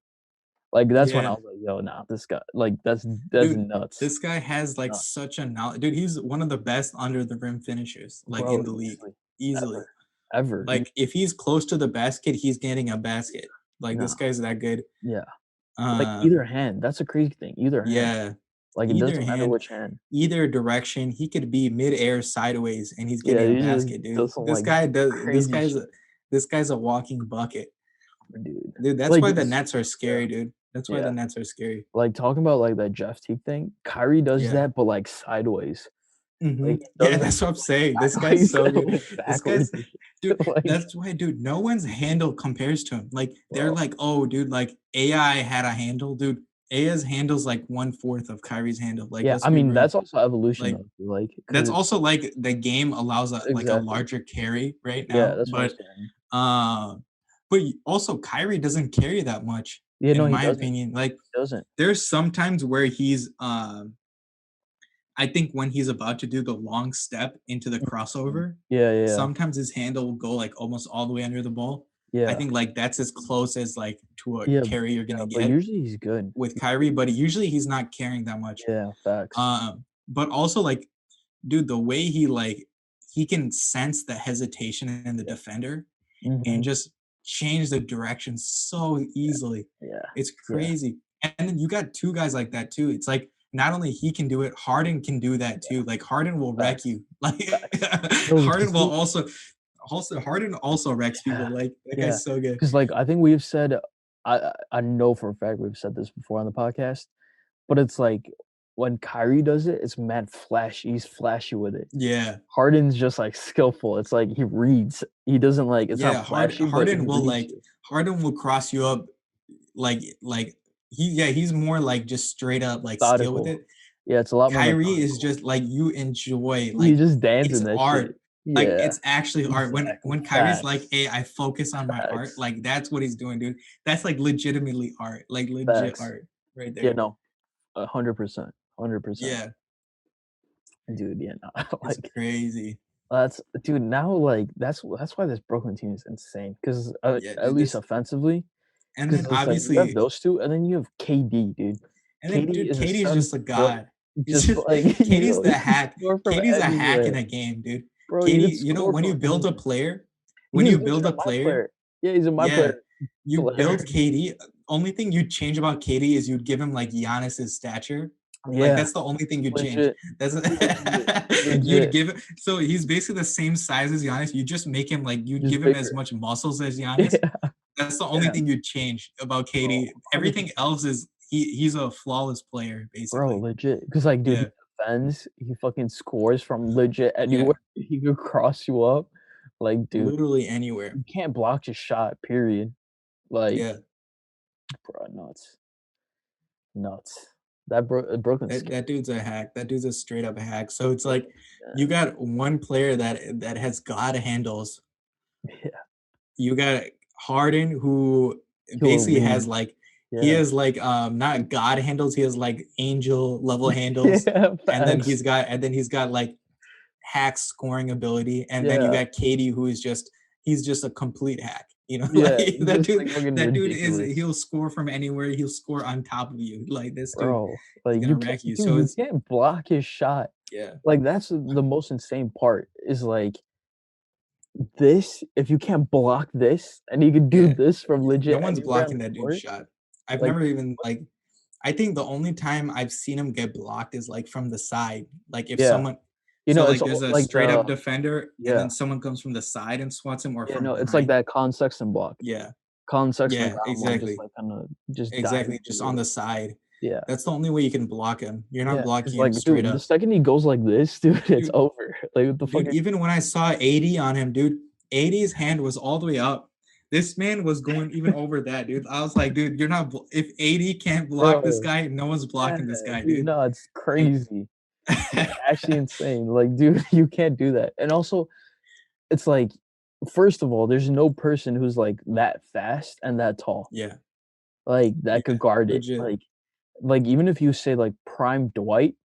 Like, that's when I Yeah. was like, "Yo, nah, this guy like, that's Dude, nuts, this guy has, like, nuts." such a knowledge dude, he's one of the best under the rim finishers, like, Bro, in the league. easily. Easily. Ever. Ever. Like, if he's close to the basket, he's getting a basket. Like, this No. guy's that good. Yeah. Like, either Um, hand, that's a crazy thing, either hand. yeah. Like, it Either doesn't matter hand, which hand. either direction, he could be midair sideways and he's Yeah, getting a he just basket, dude. does some, like, crazy shit. This guy's a walking bucket. dude. Dude, that's Like, why the it's Nets are yeah, scary, dude. That's why yeah. the Nets are scary. Like, talking about, like, that Jeff Teague thing, Kyrie does Yeah. that, but, like, sideways. Like, Mhm. he Yeah, does it, that's what I'm saying. This like, guy's sideways, so good. like, This backwards guy's and shit. dude, Like, that's why, dude, no one's handle compares to him. Like, they're bro. like, "Oh, dude, like, AI had a handle." Dude, AI's handle's like 1/4 of Kyrie's handle. Like, Yeah, let's I be mean, real. that's also evolution, Like, though, like, that's 'cause also, like, the game allows a exactly. larger carry right Yeah, now, that's what I'm saying. uh, but also Kyrie doesn't carry that much, Yeah, in no, he my doesn't, opinion. Like, he doesn't. there's sometimes where I think when he's about to do the long step into the Mhm. crossover, Yeah, yeah, yeah. sometimes his handle will go, like, almost all the way under the ball. I Yeah. think, like, that's as close as, like, to a Yeah, carry you're yeah, gonna but get usually he's good. with Kyrie, but usually he's not carrying that much. Yeah, facts. But also, like, dude, the way he can sense the hesitation in the Yeah. defender and Mhm. just change the direction so easily. Yeah, It's yeah, crazy. And then you got 2 guys like that too. It's like not only he can do it, Harden can do that yeah, too. Like Harden will wreck facts, you. Like facts. No, Harden did will you also Harden also wrecks people. yeah, Like that yeah. guy's so good. 'Cause, like, I think we've said I know for a fact we've said this before on the podcast, but it's like, when Kyrie does it, it's mad flashy, he's flashy with it. Yeah. Harden's just, like, skillful, it's like he reads. He doesn't, like it's not Yeah, flashy, but he reads you. Harden will cross you up like he's more like just straight up like skill with Methodical. it. Yeah, it's a lot more Kyrie is methodical. just like you enjoy, You like just dance it's in that shit. art. Like Yeah, it's actually art. exactly. When Kyrie's like, Facts, "Hey, I focus on my art," facts, like that's what he's doing, dude. That's like legitimately art, like legit facts. art right Yeah, there. no, 100%, 100%. Yeah, Dude, yeah, no, it's like, crazy. that's dude, now, like, that's why this Brooklyn team is insane 'cause, Yeah, at dude. least This offensively, and 'cause then it's like you have obviously those 2, and then you have KD, dude. and then KD dude, is a Katie's 7 just a foot, god. He's just just like, Katie's the he can hack. score from Katie's a hack in anywhere. a game, dude. Bro, he Katie, can you know, score when you from build a anywhere. player, when He you is build literally a a my player, player. Yeah, he's a my yeah, player you player. build KD. Only thing you'd change about KD is you'd give him like Giannis's stature. Like Yeah, that's the only thing you'd change. legit, That's legit, you'd legit. give it. So he's basically the same size as Giannis. You just make him like you'd Just give him as bigger. much muscles as Giannis. Yeah, That's the only yeah, thing you'd change about bro, KD. Everything 100%. else is he's a flawless player, Bro, basically. legit. Cause like, dude, he Yeah, defends, he fucking scores from legit yeah, anywhere. He could cross you up. Like, dude, literally anywhere. you can't block his shot, period. Like, Yeah, bro, nuts, nuts. That Brooklyn's scary. that dude's a hack. That dude's a straight up hack. So it's Yeah, like you got one player that has God handles. yeah. You got Harden who He'll basically has read. like he Yeah. has like not God handles, he has like angel level handles, Yeah, facts. and then he's got like hack scoring ability, and then you Yeah, got Katie who is just he's just a complete hack. You know, yeah, like he's just, like, fucking that dude is ridiculous. he'll score from anywhere, he'll score on top of you. Like this dude Bro, is like, gonna wreck you. dude, So you it's can't block his shot. yeah. Like, that's the most insane part is, like, this if you can't block this, and he could do Yeah. this from No legit one's anywhere on blocking the that dude's court, shot. I've like, never even what like I think the only time I've seen him get blocked is like from the side. Like if yeah. someone You so know, it's like there's all a like straight the up defender and yeah. then someone comes from the side and swats him or Yeah, from no, it's like behind. that Colin Sexton block. Yeah. Colin Sexton Yeah, ground one just, exactly. like, kinda just diving Exactly. Just into on it. the side. Yeah. That's the only way you can block him. You're not Yeah, cause blocking him like, straight dude, the up. second he goes like this, dude, it's Dude, over. Like, what the fuck dude, are you even when I saw 80 on him, dude, 80's hand was all the way up. This man was going even over that, dude. I was like, dude, you're not. If 80 can't block this bro, guy, no one's yeah, blocking this guy, dude, dude. no, it's Like, crazy. It's actually insane. Like, dude, you can't do that. And also, it's like, first of all, there's no person who's, like, that fast and that tall, yeah, like, that yeah, could guard it. legit. Like, even if you say, like, prime Dwight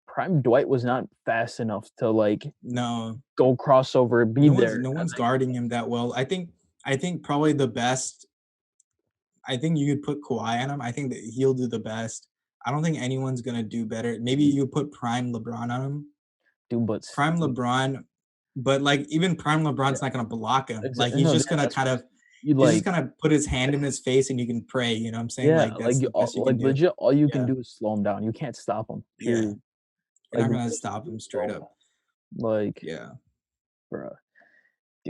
was not fast enough to, like, No, go crossover, be there, no and one's then guarding him that well. I think probably the best. I think you could put Kawhi on him. I think that he'll do the best. I don't think anyone's gonna do better. Maybe dude, you put prime LeBron on him. dude, but Prime dude, LeBron, but like even prime yeah, LeBron's not gonna block him. Like he's no, just yeah, gonna that's what kind I'm of saying. You, he's just like gonna put his hand in his face and you can pray. You know what I'm saying? yeah, Like like, that's the best you like, can do. legit, all you can Yeah, do is slow him down. You can't stop him, yeah. period. You're Like, not the gonna most you stop can do him is straight slow him up. down. Like, Yeah. bruh,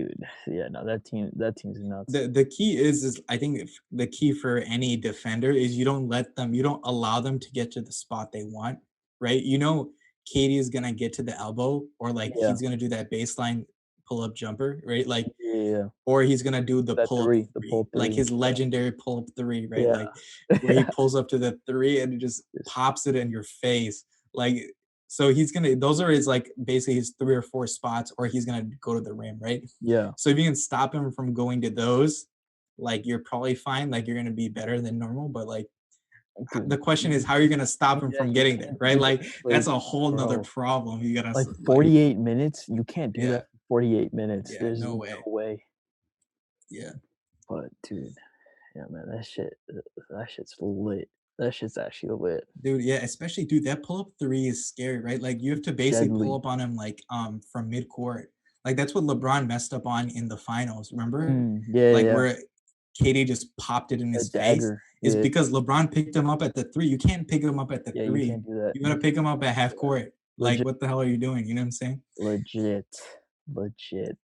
dude, yeah, no, that team's nuts. The key is I think if the key for any defender is you don't allow them to get to the spot they want, right? You know, Katie is gonna get to the elbow or like Yeah, he's gonna do that baseline pull up jumper, right? Like, yeah, or he's gonna do the that pull up 3, the three, pull like 3. his legendary pull up three, right? Yeah, Like where he yeah, pulls up to the three and it just just pops it in your face. Like, so he's gonna, those are his like basically his three or four spots, or he's gonna go to the rim, right? yeah, So if you can stop him from going to those, like you're probably fine. Like you're gonna be better than normal. But like dude, the question is, how are you gonna stop him yeah, from getting there, right? you Like can't, that's like, a whole nother bro, problem. You gotta like, like, 48 minutes? You can't do yeah, that for 48 minutes. yeah, There's no no way, way. yeah. But, dude, yeah, man, that shit's lit. That shit's actually lit. Dude, yeah, especially dude, that pull up three is scary, right? Like you have to basically pull Deadly. up on him like from midcourt. Like that's what LeBron messed up on in the finals. Remember? Yeah, Like yeah, where KD just popped it in a his face dagger. is Yeah, because LeBron picked him up at the three. You can't pick him up at the yeah, you three. can't do that. You gotta You pick can't him up at half do that. court. Like Legit, what the hell are you doing? You know what I'm saying? legit, legit,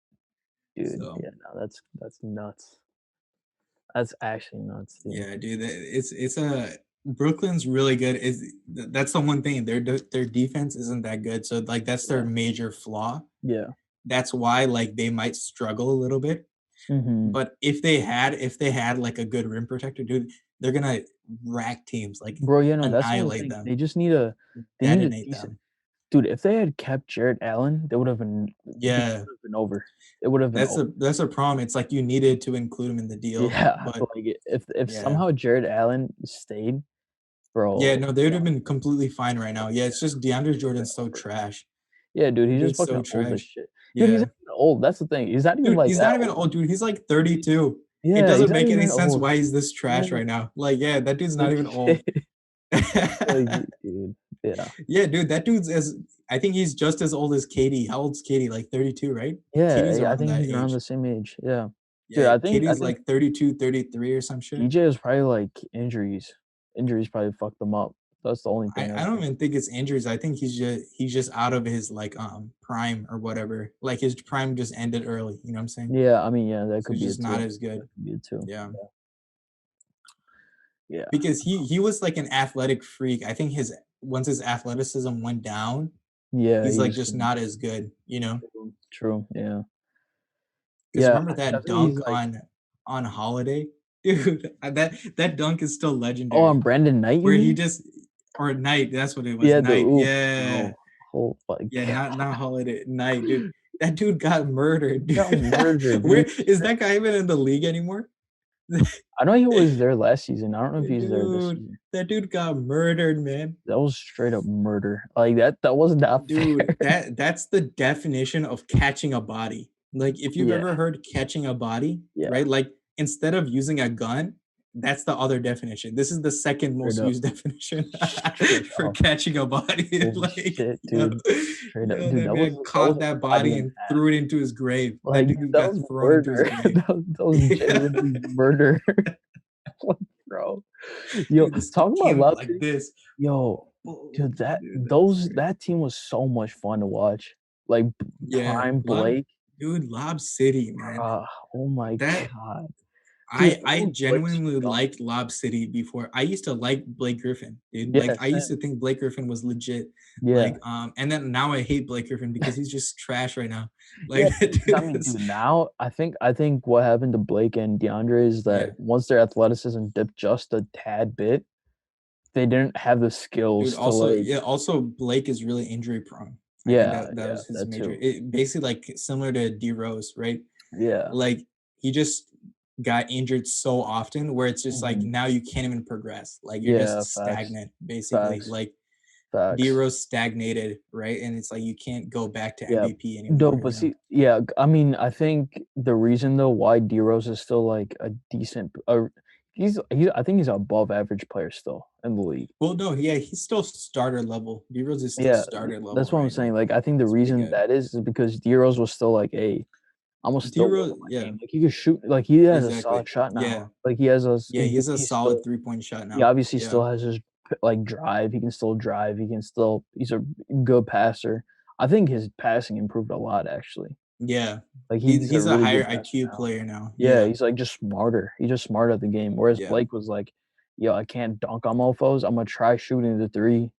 dude. So Yeah, no, that's nuts. That's actually nuts, dude. yeah, dude, it's a Brooklyn's really good. Is that's the one thing their defense isn't that good. So like that's their Yeah, major flaw. yeah. That's why like they might struggle a little bit. Mhm. But if they had like a good rim protector, dude, they're gonna rack teams, like Bro, yeah, no, that's the only annihilate thing. them, They need a detonate decent them. dude, if they had kept Jarrett Allen, they would've been the game Yeah, would've been over. It would've been over. that's a problem. It's like you needed to include him in the deal, Yeah, but like, if yeah. somehow Jarrett Allen stayed, Yeah, bro, no, they would have been completely fine right now. Yeah, it's just DeAndre would've been Jordan's so over. trash. Yeah, dude, he's just Dude's fucking so old as trash. shit. Dude, he's Yeah. not even old, that's the thing. He's not even, Dude, like, he's that not even old. old, dude. He's like 32. It Yeah, he's doesn't not make even any that sense old. why he's this Yeah, trash right now. Like, yeah, that dude's not even old. legit. Like, dude, yeah. Yeah, dude, that dude's as I think he's just as old as Katie. How old's Katie? Like 32, right? Yeah, Katie's yeah, I around think that he's around age. the same age, yeah. Dude, Yeah, I Katie's think like 32, 33 or some shit. DJ is probably, like, injuries. Injuries probably fucked him up. That's the only thing I I don't think. even think it's injuries. I think he's just out of his like prime or whatever. Like his prime just ended early, you know what I'm saying? Yeah, I mean, yeah, that So could he's be it just not too. as good. That could be it too. Yeah. Yeah. Because he was like an athletic freak. I think his once his athleticism went down, Yeah, he's he like just just couldn't. not as good, you know? True, true, yeah. Because Yeah, remember I that think he's dunk like, on Holiday? Dude, that dunk is still oh, on legendary. Brandon Knight, you Where he mean? just or Knight, that's what it was. Yeah, the Knight. oop, Yeah. bro. Oh my Yeah, god. not Holiday. Knight, dude. That dude got murdered, He got dude. murdered, Where dude. is that guy even in the league anymore? I know he was there last season. I don't know if he's there this Dude, season. that dude got murdered, man. That was straight up murder. Like, that was not fair. Dude, that's the definition of catching a body. Like if you've Yeah, ever heard catching a body, yeah, right? Like instead of using a gun, that's the other definition. This is the second straight most up. used definition Straight for up. catching a body. Holy Like, shit, yo, dude. Straight up. yo, Dude, that man that was caught that a body body and and a half. threw it into his grave. That Like, dude that got was thrown into his murder. grave. That was Yeah. genuinely murder. Like, bro. Yo, Dude, this talking kid about came up Lob like City, this. yo, Oh, dude, that dude, that's those crazy. that team was so much fun to watch. Like, Yeah, Prime Blake, Lob City, man. uh, oh my That god. Dude, I I think Blake's genuinely young. liked Lob City before. I used to like Blake Griffin, dude. Like Yeah, I used same. to think Blake Griffin was legit. Yeah. Like and then now I hate Blake Griffin because he's just trash right now. Yeah, Like that because I dude mean, is dude, now I think what happened to Blake and DeAndre is that yeah. once their athleticism dipped just a tad bit, they didn't have the Dude, skills to, also like, yeah, also Blake is really injury prone. I think yeah, that yeah, was his that major. too. It basically like similar to D Rose, right? Yeah. Like he just got injured so often where it's just like Mhm. now you can't even progress. Like you're just Yeah, facts, stagnant, basically. facts, Like D facts. Rose stagnated, right? And it's like you can't go back to Yeah. MVP No, anymore, you but know? see, yeah, I mean, I think the reason though why D Rose is still like a decent, I think he's an above average player still in the league. Well, no, yeah, he's still starter level. D Rose is still Yeah, starter level, that's what I'm right? saying. Like Like, I think the he's pretty reason good. that is because D Rose was still like a almost D still one Rose, of my yeah, game. Like, he could shoot. Like, he has a exactly. solid shot now. Yeah. Like, he has a Yeah, he has a he's solid still 3-point shot he now. obviously Yeah. still has his like drive. He can still drive. He's a good passer. I think his passing improved a lot actually. Yeah. Like, he's a He's a really higher good passer IQ now. player now. Yeah, Yeah. he's, like, just smarter. He's just smarter at the game, whereas Yeah. Blake was like, "Yo, I can't dunk on mofos. Imma try shooting the 3."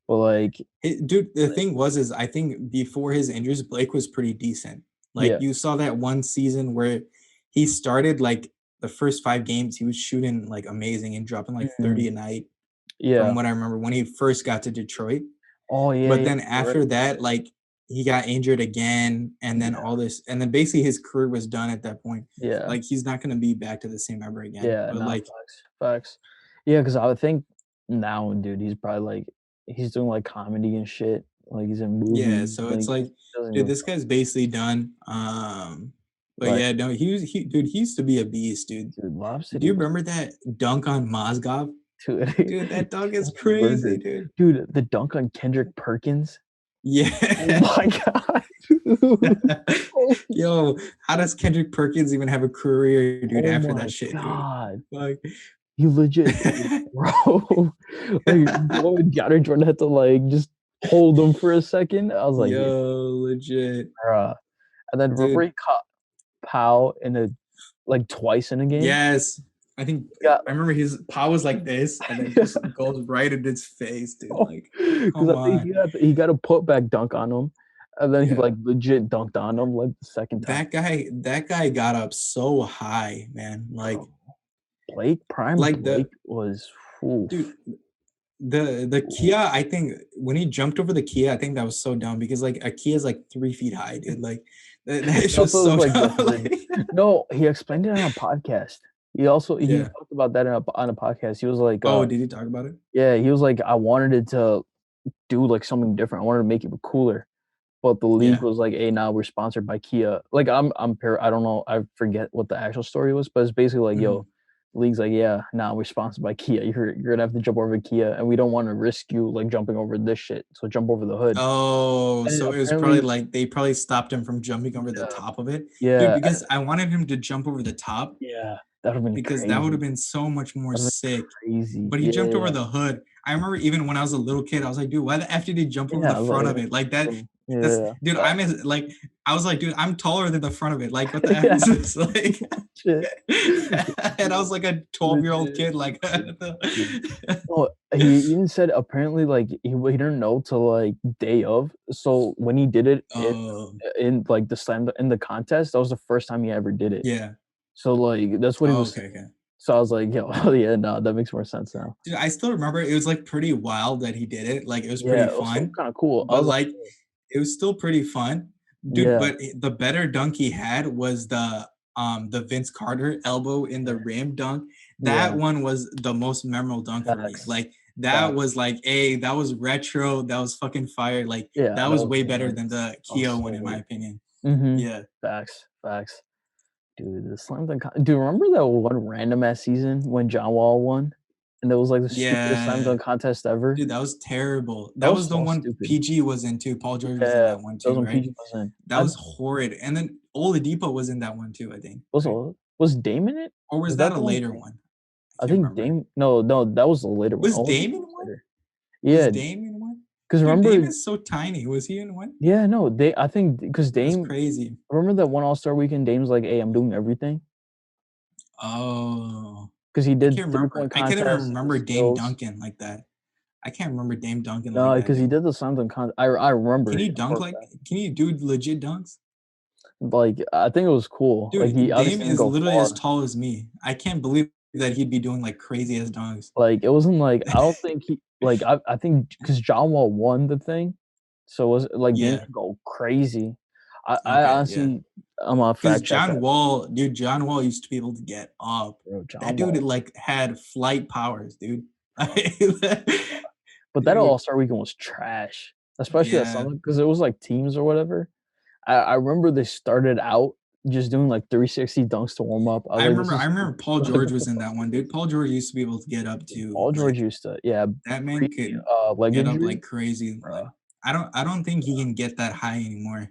But, like Dude, the thing was is I think before his injuries, Blake was pretty decent. Like, yeah. you saw that one season where he started, like, the first 5 games, he was shooting, like, amazing and dropping, like, 30 Mhm. a night from Yeah. what I remember when he first got to Detroit. Oh, yeah, But yeah, then you're right. after that, like, he got injured again, and then Yeah, all this and then basically his career was done at that point. yeah. Like, he's not gonna be back to the same ever again. Yeah, But, nah, like facts, facts. Yeah, because I would think now, dude, he's probably, like he's doing, like, comedy and shit, like, he's in yeah, movies, so like, it's he like, doesn't dude, give a this fuck. guy's basically done. But Like, yeah, no, he dude, he used to be a beast, dude. dude, Lob Do City you was remember that dunk on Mozgov? dude, Dude, that dunk is that was crazy, murder. dude. Dude, the dunk on Kendrick Perkins? Oh Yeah. my god, dude. Holy Yo, how does Kendrick Perkins even have a career, dude, oh after my that shit, dude? god. Like He legit like, bro, like, going DeAndre Jordan had to, like, just hold him for a second. I was like, "Yeah, Yo, legit. bruh." And then remember Dude, he caught Powell in a like, twice in a game? yes. I think He got I remember his paw was like this and then just goes right in its face, dude. oh, Like, 'cause come I think on. he got a putback dunk on him, and then he, Yeah. like, legit dunked on him, like, the second time. That guy got up so high, man. Bro, Blake prime Like Blake the was dude, oof. the Oof. Kia, I think when he jumped over the Kia, I think that was so dumb because like a Kia is like 3 feet high, dude. Like that's He just also was, so like, dumb. different. Like, No, he explained it on a podcast. He yeah. talked about that on a podcast. He was like, Oh, did he talk about it? yeah, he was like, "I wanted it to do, like, something different. I wanted to make it cooler." But the league Yeah. was like, "Hey, now we're sponsored by Kia." Like, I don't know, I forget what the actual story was, but it's basically like, "Yo," Mhm. the league's like, "Yeah, now we're sponsored by Kia. You're gonna have to jump over Kia, and we don't wanna risk you, like, jumping over this shit, so jump over the hood." Oh, And then so it was probably apparently like they probably stopped him from jumping over the yeah, top of it. Dude, yeah, because I wanted him to jump over the top yeah, that would've been because that would have crazy. been so much more That'd been sick. crazy. But he Yeah, jumped over yeah, the hood. I remember even when I was a little kid, I was like, dude, why the F did he jump over yeah, the I was front of like, it? Like that that's yeah, dude, I'm as like I was like, dude, I'm taller than the front of it. Like, what the F yeah, is this? Like shit. and I was like a 12-year-old Legit, kid, like dude. Well, he even said apparently, like, he didn't know till, like, day of, so when he did it Oh, like, in the contest, that was the first time he ever did it. yeah. So, like, that's what he Oh, was okay, okay. saying. So I was like, "Yo, oh, yeah, no, that makes more sense now." Dude, I still remember it was, like, pretty wild that he did it, like, it was Yeah, pretty also fun, kinda cool. I but, was like, like, it was still pretty fun. Dude, yeah, but the better dunk he had was the Vince Carter elbow in the yeah, rim dunk. That yeah, one was the most memorable dunk for me. facts, Like, that facts. was like, "Hey, that was retro, that was fucking fire." Like, Yeah, that that was was way better lit. than the That was Keo one, so in my lit. opinion. Mhm. Yeah. Facts, facts. Dude, the slam dunk dude, remember that one random ass season when John Wall won? And it was, like, the stupidest slam Yeah. dunk contest ever? Dude, that was terrible. That That was was the so one stupid. PG was in too. Paul George was in Yeah, that one that was too, when right? PG was in. That was horrid, and then Oladipo was in that one too, I think, right? Was Dame in it? Or was Was that that a the one later Dame one? I I can't think remember. Dame no, no, that was the later one. Was Oladipo Dame in was one? later. Was Yeah, Dame in one? because Dude, Dame remember is so tiny. Was he in one? yeah, no, they I think because That's Dame crazy. remember that one All-Star weekend, Dame's like, "Hey, I'm doing everything," Oh, because he I did can't remember. three-point I can't even contest, he did remember Dame skills. Duncan like that. I can't remember Dame Duncan No, like that, because he dude. did the slam dunk I Can remember he dunk for a like fact. can he do legit dunks? Like, I think it was cool. Like, he Dude, Dame obviously didn't is go literally as far. tall as me. I can't believe that he'd be doing like crazy ass dunks. Like, it wasn't like I don't think he like, I think because John Wall won the thing, so it was like, Dame Yeah. could go crazy. I Okay. Yeah. honestly I'm gonna Because fact check that, John Wall used to be able to get up. bro, That John dude Wall, like had flight powers, dude. bro. But that Dude, All-Star weekend was trash, especially that yeah. summer because it was, like, teams or whatever. I remember they started out just doing, like, 360 dunks to warm up. I was I like, "This remember is I remember stupid." Paul Like, George what the was in fuck that is one, dude. this? Paul George used to be able to get up too. Paul George Like used to yeah, that man pre, could leg get up injury, like crazy. Like bruh. I don't think he can get that high anymore,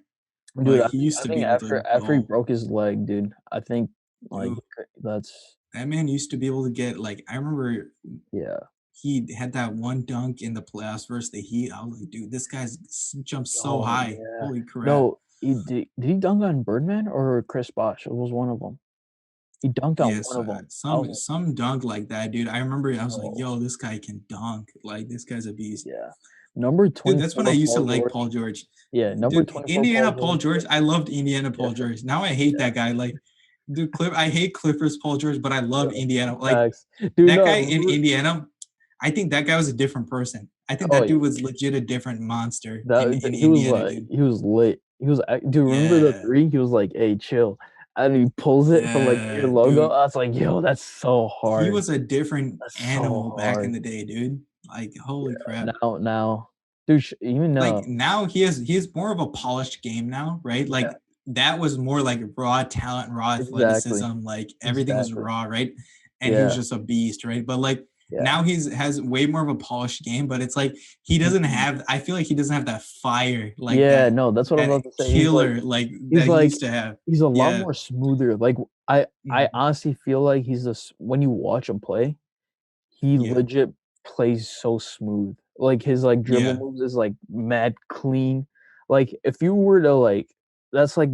Dude, but he used I to be think able to after he go. broke his leg, dude, I think, like, Dude, that's that man used to be able to get like I remember yeah. he had that one dunk in the playoffs versus the Heat. I was like, dude, this guy's jumps so Oh, high. yeah. Holy No, crap. Did he dunk on Birdman or Chris Bosh? It was one of them. He dunked on Yes, one of them. I was some like, some dunk like that, dude. I remember I was like, "Yo." "Yo, this guy can dunk. Like this guy's a beast." Yeah. Number Dude, that's when I 24, used to Paul like George. Paul George. Yeah, number Dude, 24, Paul Indiana Paul George. George. I loved Indiana Yeah, Paul George. Now I hate yeah, that guy. Like, dude, I hate Clippers Paul George, but I love yeah. Indiana. Like Facts. Dude, that no, guy in remember Indiana, I think that guy was a different person. I think oh, that yeah. dude was legit a different monster That in he was Indiana, like dude. he was lit. He was dude, remember the Yeah, 3? He was like, "Hey, chill." And he pulls it from like near yeah, logo. dude. I was like, "Yo, that's so He hard. was a different That's so animal back in hard." the day, dude. Like, holy crap. Now, dude, even Like now he has more of a polished game now, right? yeah, Like that was more like raw talent, raw exactly, athleticism, like everything was exactly. raw, right? And he was Yeah, just a beast, right? But like yeah. now has way more of a polished game, but it's like he doesn't Mhm. have I feel like he doesn't have that fire like Yeah, no, that's what I'm that about to say. killer like He's that he like used to have. he's a lot Yeah. more smoother. Like I Mhm. honestly feel like when you watch him play, he Yeah. legit plays so smooth. Like his like dribble Yeah. moves is like mad clean. Like if you were to like that's like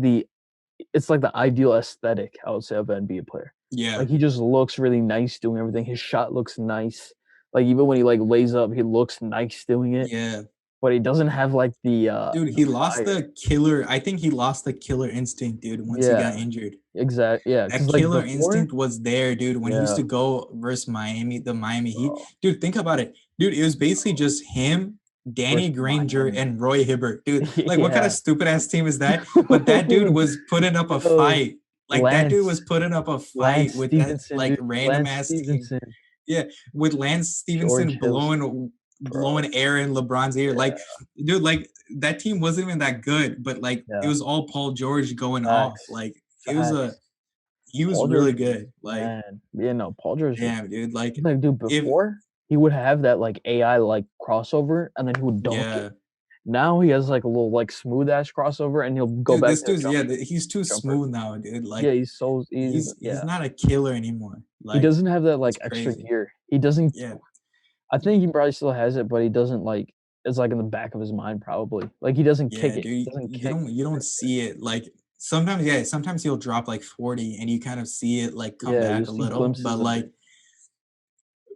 it's like the ideal aesthetic, I would say, of an NBA player. Yeah. Like he just looks really nice doing everything. His shot looks nice. Like even when he like lays up, he looks nice doing it. Yeah. But he doesn't have like Dude, the he lost fire. the killer. I think he lost the killer instinct, dude, once he got Yeah, injured. yeah, That because like killer before, instinct was there, dude, when he used yeah, to go versus Miami, the Miami Heat. bro, Dude, think about it. Dude, it was basically just him, Danny versus Granger, Miami. and Roy Hibbert. Dude, like what kind of Yeah. stupid ass team is that? But that dude Dude, was putting up a yo, fight. Like that dude was Lance putting up a fight Lance with that Stevenson, like dude, random Lance ass team. Stevenson, Yeah, with Lance George Stevenson Hill, bro, blowing air in LeBron's ear. Like, yeah, dude, like that team wasn't even that good, but like it yeah, was all Paul George going off. facts, Like it was a facts. he was Paul really George, good. Like, man, yeah, no, Paul George was damn, dude. Like like, dude, if before, he would have that, like, AI, like, crossover, and then he would dunk it. yeah. Now he has, like, a little, like, smooth ass crossover, and he'll go Dude, back this to the dude's he's too jumper. smooth now, dude. Yeah, Like he's yeah. not a killer anymore. He Like doesn't have that, it's like, extra crazy. gear. He doesn't Yeah. I think he probably still has it, but he doesn't, like it's, like, in the back of his mind probably. Like, he doesn't kick Yeah, it. dude, He doesn't you kick don't see it. Like sometimes, yeah, sometimes he'll drop like 40 and you kind of see it like come yeah, you back a see little. glimpses of it.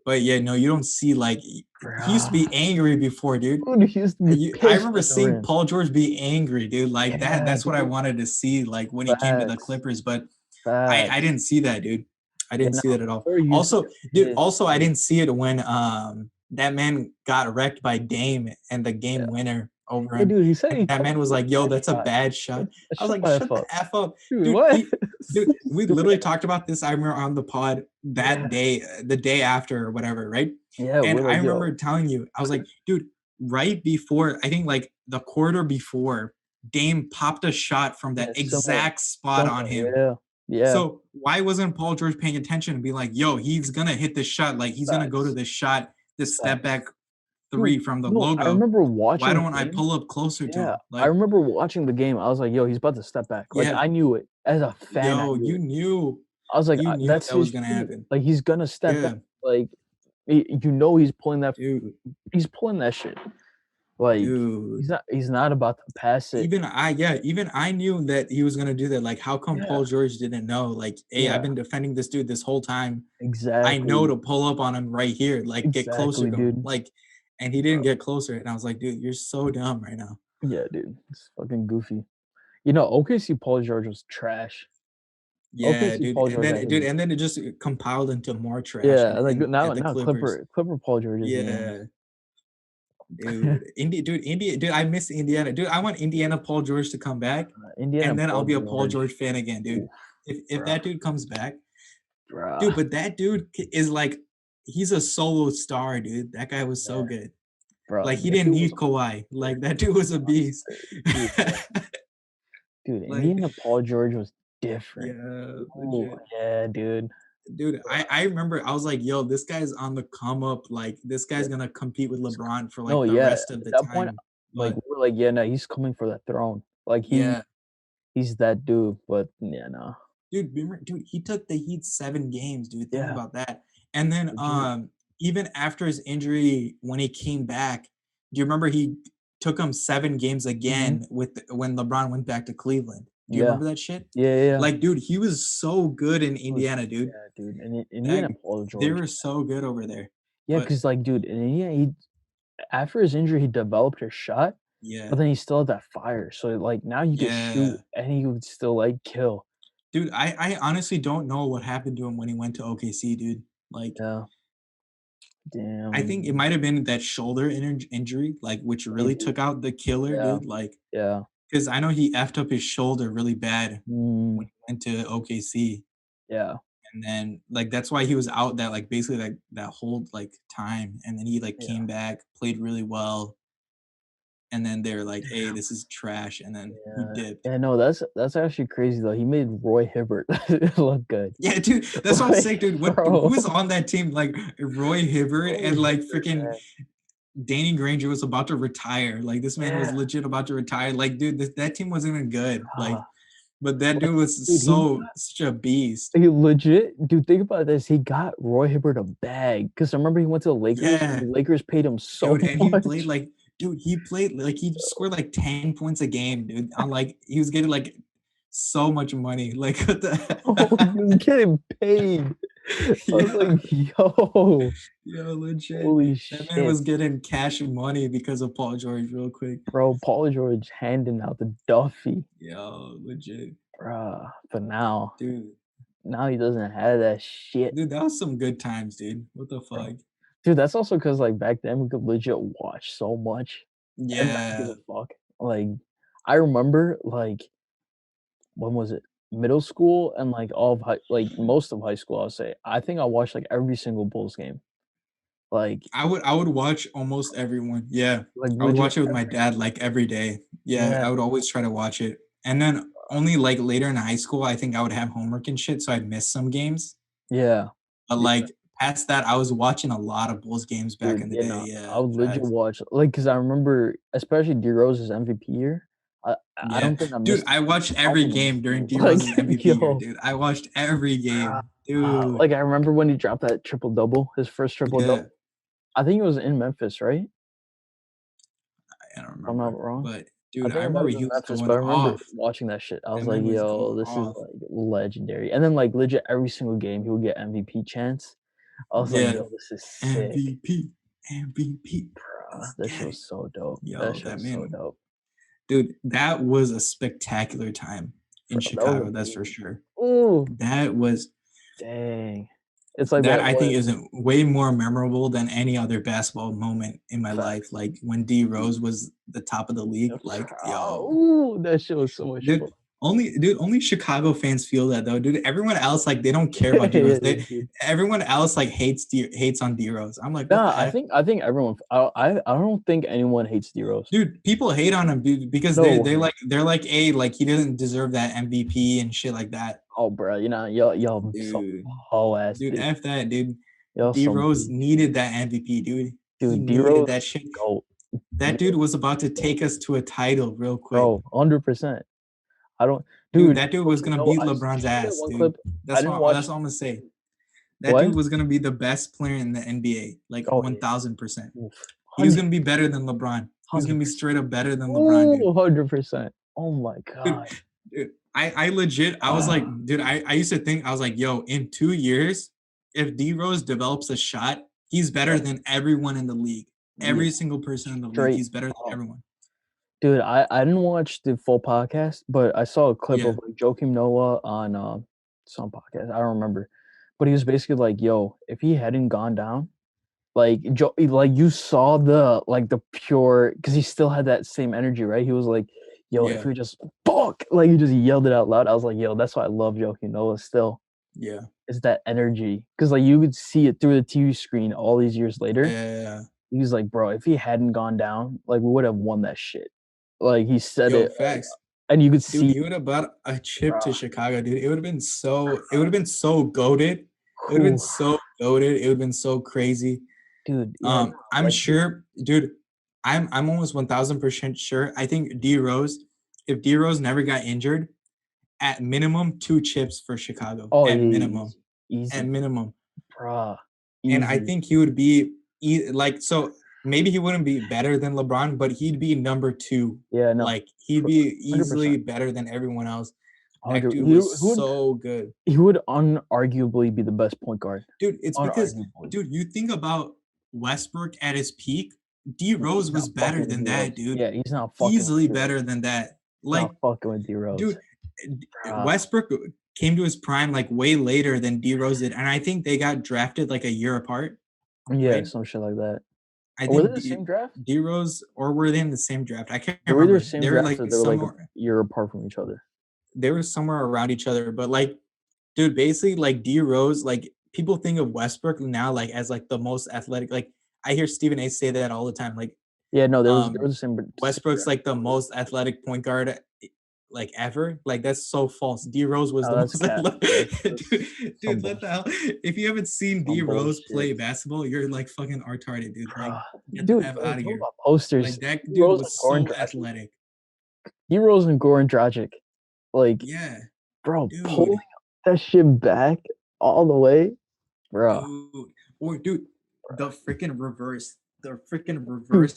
But yeah, no, you don't see like he used to Bro, be angry before, dude. dude, he used to be I pissed remember at the seeing rim. Paul George be angry, dude. Like Yeah, that's what I dude. wanted to see, like when he came to the Facts. Clippers, but I Facts. didn't see that, dude. I Yeah, didn't no, see that at all. before he used to Also, get dude, pissed, also I dude. didn't see it when that man got wrecked by Dame and the Yeah. game winner over Yeah, him. dude, he said And he that called man it was a like, "Yo, bad that's a shot. bad shot." I was Shut like, the F "Shut the up. F up." Dude, Dude, what? dude, we Stupid literally ass. talked about this I remember on the pod Yeah. that day, the day after or whatever, right? Yeah, And we're I like, remember "Yo." telling you, I was like, "Dude, right before, I think like the quarter before, Dame popped a shot from that Yeah, similar. exact spot on Similar, him. yeah. Yeah. So why wasn't Paul George paying attention and be like, yo, he's gonna hit this shot, like he's gonna go to Facts. this shot, this step Facts. back Dude, three from the no, I logo. remember Why watching the don't I game. pull up closer to Yeah, him? I Like, remember watching the game. I was like, "Yo, he's about to step back." Like, yeah, I knew it. As a fan, I yo, knew it. I was like, you knew "That's that was his gonna shit." happen. Like, he's gonna step back. Yeah, Like, dude, he's pulling that shit. Like, dude. he's not about to pass it. Even I knew that he was gonna do that. Like, how come Yeah, Paul George didn't know? Like, hey, I've yeah, been defending this dude this whole time. I know exactly, to pull up on him right here, like get closer exactly, to him. dude. Like, and he didn't get closer. And I was like, dude, you're so dumb right now. Yeah, dude, it's fucking goofy. You know, OKC Paul George was trash. Yeah, OKC dude. Paul George, I hated. And then it just compiled into more trash Yeah, like, at the now Clippers. Clipper Paul George is the enemy. Yeah, dude. I miss Indiana, dude. I want Indiana Paul George to come back, Indiana and then I'll Paul be a Paul George. George fan again, dude. Oof, If bruh, that dude comes back, dude. bruh, But that dude is like, he's a solo star, dude. That guy was so man, good. bruh, Like he that didn't dude was need Kawhi. monster, Like that dude was a beast. dude, dude, Like, Indiana Paul George was different. yeah, Ooh, legit. yeah, dude. Dude, I remember I was like, yo, this guy's on the come up. Like, this Yeah, guy's gonna compete with he's c LeBron for no, like the yeah, rest of at the that point, time. like, But we're like, "Yeah, no, he's coming for that throne." Like, yeah, he's that dude, but yeah, no. dude, he took the Heat 7 games, dude. Think Yeah, about that. And then legit. even after his injury, when he came back, do you remember he took him 7 games Mhm. again with when LeBron went back to Cleveland. Do you Yeah. remember that shit? Yeah, yeah, yeah. Like, dude, he was so good in It was Indiana, dude. yeah, dude, and Indiana Like, and Paul they George. were so good over there. Yeah, But cause like, dude, in Indiana, he after his injury, he developed his shot, but yeah, then he still had that fire, so, like, now you could shoot, yeah. and he would still, like, kill. Dude, I honestly don't know what happened to him when he went to OKC, dude. Like, Yeah. I think it Damn. might have been that shoulder injury, like, which really Maybe. took out the killer, Yeah. dude, like, Yeah. because I know he effed up his shoulder really bad when Mm. he went to OKC, Yeah. and then, like, that's why he was out that, like, basically, like, that whole, like, time, and then he, like, Yeah. came back, played really well, and then they're like, "Hey, this is trash," and then he Yeah. dipped. Yeah, no, that's actually crazy, though. He made Roy Hibbert look good. Yeah, dude, that's what I'm saying, Like, dude. What who bro. was on that team? Like Roy Hibbert Roy and like Hibbert, freaking man. Danny Granger was about to retire. Like this man Yeah. was legit about to retire. Like, dude, that team wasn't even good. Like, Ah, but that like, dude was dude, he such a beast. he legit dude, think about this, he got Roy Hibbert a bag, cause I remember he went to the Lakers, and Yeah, the Lakers paid him so dude, and he played much. like, dude, he played like he scored like 10 points a game, dude. On like he was getting like so much money. Like what Oh, he was the getting paid. I was yeah, like, "Yo, yo, legit. holy That man shit, was getting cash money because of Paul George, real quick. bro, Paul George handing out the Duffy, Yo, legit. bruh." But now he doesn't have that shit, Dude, that was some good times, dude. What the bro. fuck? Dude, that's also cause like, back then, we could legit watch so much and not give Yeah. a fuck. Like, I remember, like, when was it? Middle school and, like, all of most of high school, I'll say. I think I watched, like, every single Bulls game. Like I would watch almost everyone. Yeah. I would legit watch it with my every dad like every day. Yeah, yeah, I would always try to watch it. And then only like later in high school, I think I would have homework and shit, so I'd miss some games. yeah, But yeah, like past that, I was watching a lot of Bulls games back dude, in the yeah, day. no, I Yeah, would legit facts. watch cause I remember, especially D Rose's MVP year, I Yeah. don't think I Dude, missed I watched every Compliments game during too. D Like, Rose's MVP year, yo, dude. I watched every bruh, game. Dude. like, I remember when he dropped that triple double, his first triple Yeah. double. I think it was in Memphis, right? I don't If I'm not remember. wrong. But I dude, I think it might remember have he been was Memphis, going but I remember off. watching that shit. I was That like, man was going "Yo, this is, off. like, legendary." And then, like, legit every single game, he would get MVP chance. I was like, Yeah. "Yo, this is sick." MVP. MVP. Let's That shit get was it. so dope. That Yo, shit that was so man, dope. dude, that was a spectacular time in Bro, that was Chicago, that's for amazing. sure. Ooh, That was dang. It's like that that I think one is a way more memorable than any other basketball moment in my life. facts. Like when D Rose was the top of the league, like, yo, Ooh, that shit was so much fun. dude, only Chicago fans feel that though, dude. Everyone else, like, they don't care about D Yeah, Rose. dude. Everyone else like hates on D Rose. I'm like, what Nah, the F? I think everyone I don't think anyone hates D Rose. Dude, people hate on him, dude, because No they way. like they're like, a like he doesn't deserve that MVP and shit like that. Oh, bro, you know, y'all some Dude, whole ass dude, bitch. F that, dude. Y'all D some Rose bitch. needed that MVP, dude. He Dude, D needed Rose that is shit. the GOAT. That dude was about to take us to a title real quick. Bro, 100%. I don't Dude, dude, that dude was okay, gonna no, beat did LeBron's you see that ass, one dude. clip? I didn't watch That's all I'm gonna say. That dude what? was gonna be the best player in the NBA, like Oh, yeah. 1000%. Oof. He was 100 gonna be better than LeBron. He was gonna be 100%. straight up better than LeBron, Ooh, dude. 100%. Oh my Dude, god. dude, I legit, I was like, Ah, dude, I used to think, I was like, yo, in 2 years, if D Rose develops a shot, he's better bro, than everyone in the league. yeah, Every single person in the league, straight he's better than up. everyone. Dude, I didn't watch the full podcast, but I saw a clip Yeah, of, like, Joakim Noah on, some podcast, I don't remember, but he was basically like, "Yo, if he hadn't gone down." Like, you saw the pure, because he still had that same energy, right? He was like, "Yo, if yeah, we just fuck," like, he just yelled it out loud. I was like, "Yo, that's why I love Joakim Noah still, yeah, is that energy." Because like, you could see it through the TV screen all these years later. yeah. He was like, "Bro, if he hadn't gone down, like, we would have won that shit." Like, he said Yo, it, facts. and you could Dude, see he would have brought a chip to bruh, Chicago, dude. It would have been so goaded. It would have been whew, so goaded. It would have been so crazy. dude, yeah, nah, I'm like, he sure, dude. I'm almost 1000% sure. I think D Rose, if D Rose never got injured, at minimum 2 chips for Chicago. oh, At yeah, minimum. easy, At easy, minimum. bruh, And I easy. think he would be like so. maybe he wouldn't be better than LeBron, but he'd be number 2. Yeah, no, Like, he'd be easily 100%. better than everyone else. That 100. dude was so good. He would unarguably be the best point guard. Dude, it's because, Unarguably. dude, you think about Westbrook at his peak, D Yeah, Rose he's was not better fucking with than D that, Rose. dude. Yeah, he's not fucking with Easily D Rose. better than that. He's not Like, fucking with D dude, Rose. Westbrook came to his prime like way later than D Rose did, and I think they got drafted like a year apart, Yeah, right? some shit like that. I Or were they think the same draft? D Rose, or were they in the same draft? I can't They were either remember. same They were draft or like they were like a somewhere. year apart from each other. They were somewhere around each other, but like, dude, basically like D Rose, like people think of Westbrook now like as like the most athletic. Like I hear Stephen A say that all the time. Like Yeah, no, they were the same Westbrook's draft. like the most athletic point guard like ever. Like that's so false. D Rose was Oh, the that's most cap. athletic. Some Dude, what the bullshit. hell? If you haven't seen D Some Rose bullshit. play basketball, you're like fucking retarded, dude. Like get the Dude, f out of talk here. about posters. Like that D dude Rose and was Goran so Dragic. athletic. D Rose and Goran Dragic. Like, Yeah, bro, pulling dude. that shit back all the way, bro. Dude. Or dude, the freaking reverse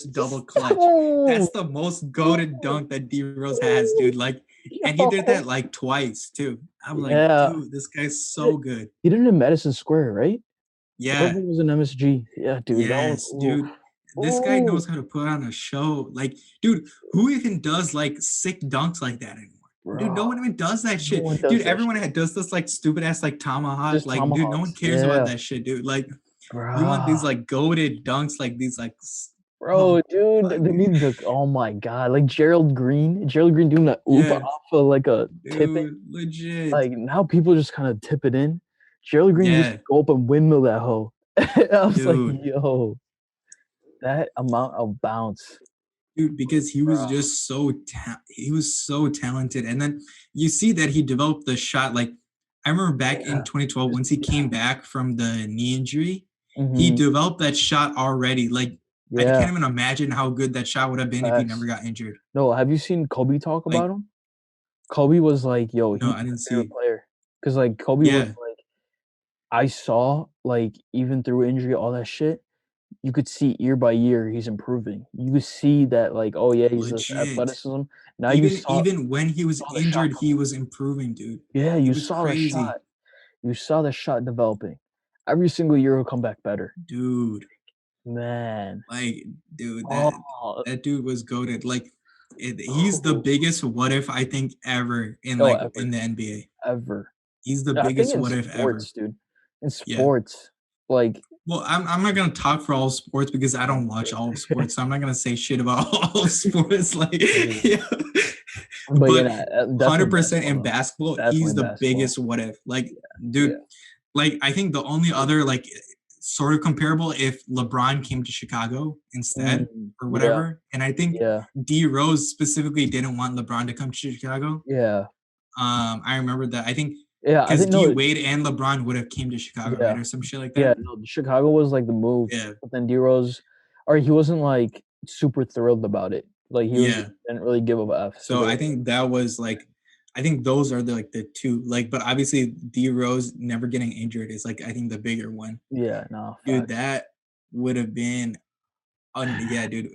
double clutch. Yo, That's the most goated dunk that D Rose has, dude. Like, and he did yo. that like twice too. I'm like, Yeah. dude, this guy's so good. He did it in Madison Square, right? The other Yeah. one was in MSG. Yeah, dude, that one. Yes, Ooh, dude. This guy ooh, knows how to put on a show. Like, dude, who even does like sick dunks like that anymore? Dude, bro. no one even does that No one shit. Dude, does that everyone shit. does this like stupid ass like tomahawk. Just Like, dude, no one tomahawks. cares about Yeah, that shit, dude. Like, you want these bro. like goated dunks, like these like, Bro, oh dude, fuck, they dude. need the. Oh my god, like Gerald Green. Gerald Green doing that oop Yeah, off of like a tipping. dude, legit. Like now people just kind of tip it in. Gerald Green used to Yeah, go up and windmill that hoe. I was like, dude. yo, that amount of bounce, Dude, because bro. he was so talented, and then you see that he developed the shot. Like I remember back in Yeah, 2012, just once he yeah. came back from the knee injury, he Hmm. developed that shot already. Like I Yeah, can't even imagine how good that shot would have been if he never facts. got injured. No, have you seen Kobe talk Like about him? Kobe was like, "Yo, no, he's I my didn't favorite see. player," because like Kobe was Yeah, like, I saw like even through injury, all that shit. You could see year by year he's improving. You could see that like, oh yeah, he's this legit. athleticism. Now Even when he was saw the shot injured, he coming. was improving, dude. Yeah, He you was saw the shot. crazy, You saw the shot developing. Every single year he'll come back better. dude. Man. Like, dude, Oh, that dude was goated. Like, he's the biggest what if I think ever in no, like ever, in the NBA. ever. He's the I think biggest in what if ever. sports, dude. In Yeah. sports, like, Well, I'm not gonna talk for all sports because I don't watch all of sports, so I'm not gonna say shit about all of sports. Like, yeah. but you But know, definitely 100% basketball in though. basketball, he's Definitely the basketball. biggest what if. Like, Yeah. dude, like I think the only other like sort of comparable if LeBron came to Chicago instead or Yeah. whatever. And I think Yeah. D Rose specifically didn't want LeBron to come to Chicago. Yeah. I remember that. I think Yeah. I because think D no. Wade and LeBron would have came to Chicago, right, Yeah. or some shit like Yeah. that. No. Chicago was like the move, Yeah, but then D Rose, or he wasn't like super thrilled about it. Like he was yeah. didn't really give a f. He So I was think that was like, I think those are the like the two like, but obviously D Rose never getting injured is like I think the bigger one, yeah. No dude. facts. That would have been yeah, dude.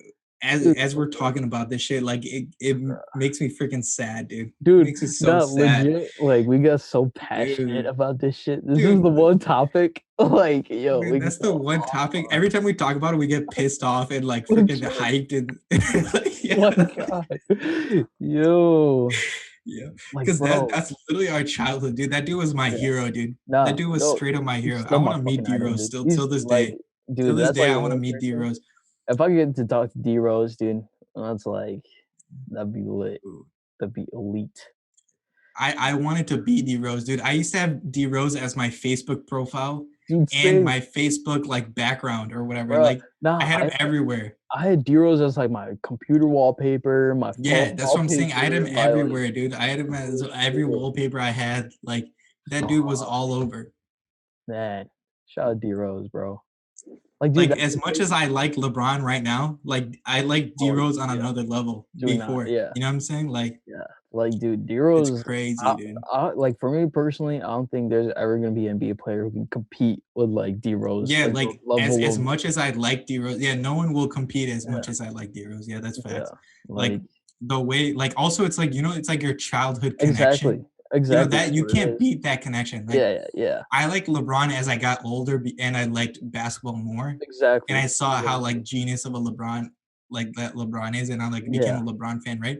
Dude, As we're talking about this shit, like it makes me freaking sad, dude. It dude, makes me so no, sad, legit, like, we got so passionate dude. about this shit. This is the Dude, one topic, like, yo, dude, we can that's the go one topic. Every time we talk about it, we get pissed off and like freaking legit. hyped and like, Oh my yeah, god. Yo, yeah. like, Because bro, that's literally our childhood, dude. That dude was my yeah. hero, dude. That Nah, dude was no, straight up my he's hero. I still my want to meet fucking D idol, Rose dude. still He's till this like, day. Till dude, this that's day, like I want to one meet D person. Rose. If I could get to talk to D Rose, dude, that's like, that'd be lit. That'd be elite. I wanted to be D Rose, dude. I used to have D Rose as my Facebook profile Dude, and same, my Facebook like background or whatever. bro. Like I Nah, had him everywhere. I had D Rose as like my computer wallpaper, my Yeah, phone that's what I'm saying. I had him wallpaper, my like everywhere, dude. I had him as every wallpaper I had. Like that dude was all over. man. Shout out D Rose, bro. Like, dude, Like that's as the much thing. as I like LeBron right now, like I like D Oh Rose on yeah, another level do not. before. Yeah, You know what I'm saying? Like yeah. Like, dude, D It's Rose, crazy, dude. like, for me personally, I don't think there's ever gonna be an NBA player who can compete with, like, D Rose, Yeah, like, the like, level as of much as I'd like D Rose, yeah, no one will compete as much yeah, as I like D Rose. Yeah, that's yeah, facts. Like, like the way like, also, it's like, it's like your childhood connection. exactly, exactly, That that's you what it can't is. beat that connection. Like, Yeah, yeah, yeah, I like LeBron as I got older, and I liked basketball more, and exactly, I saw how, like, exactly. genius of a LeBron like, that LeBron is, and I, like, became Yeah, a LeBron fan, right?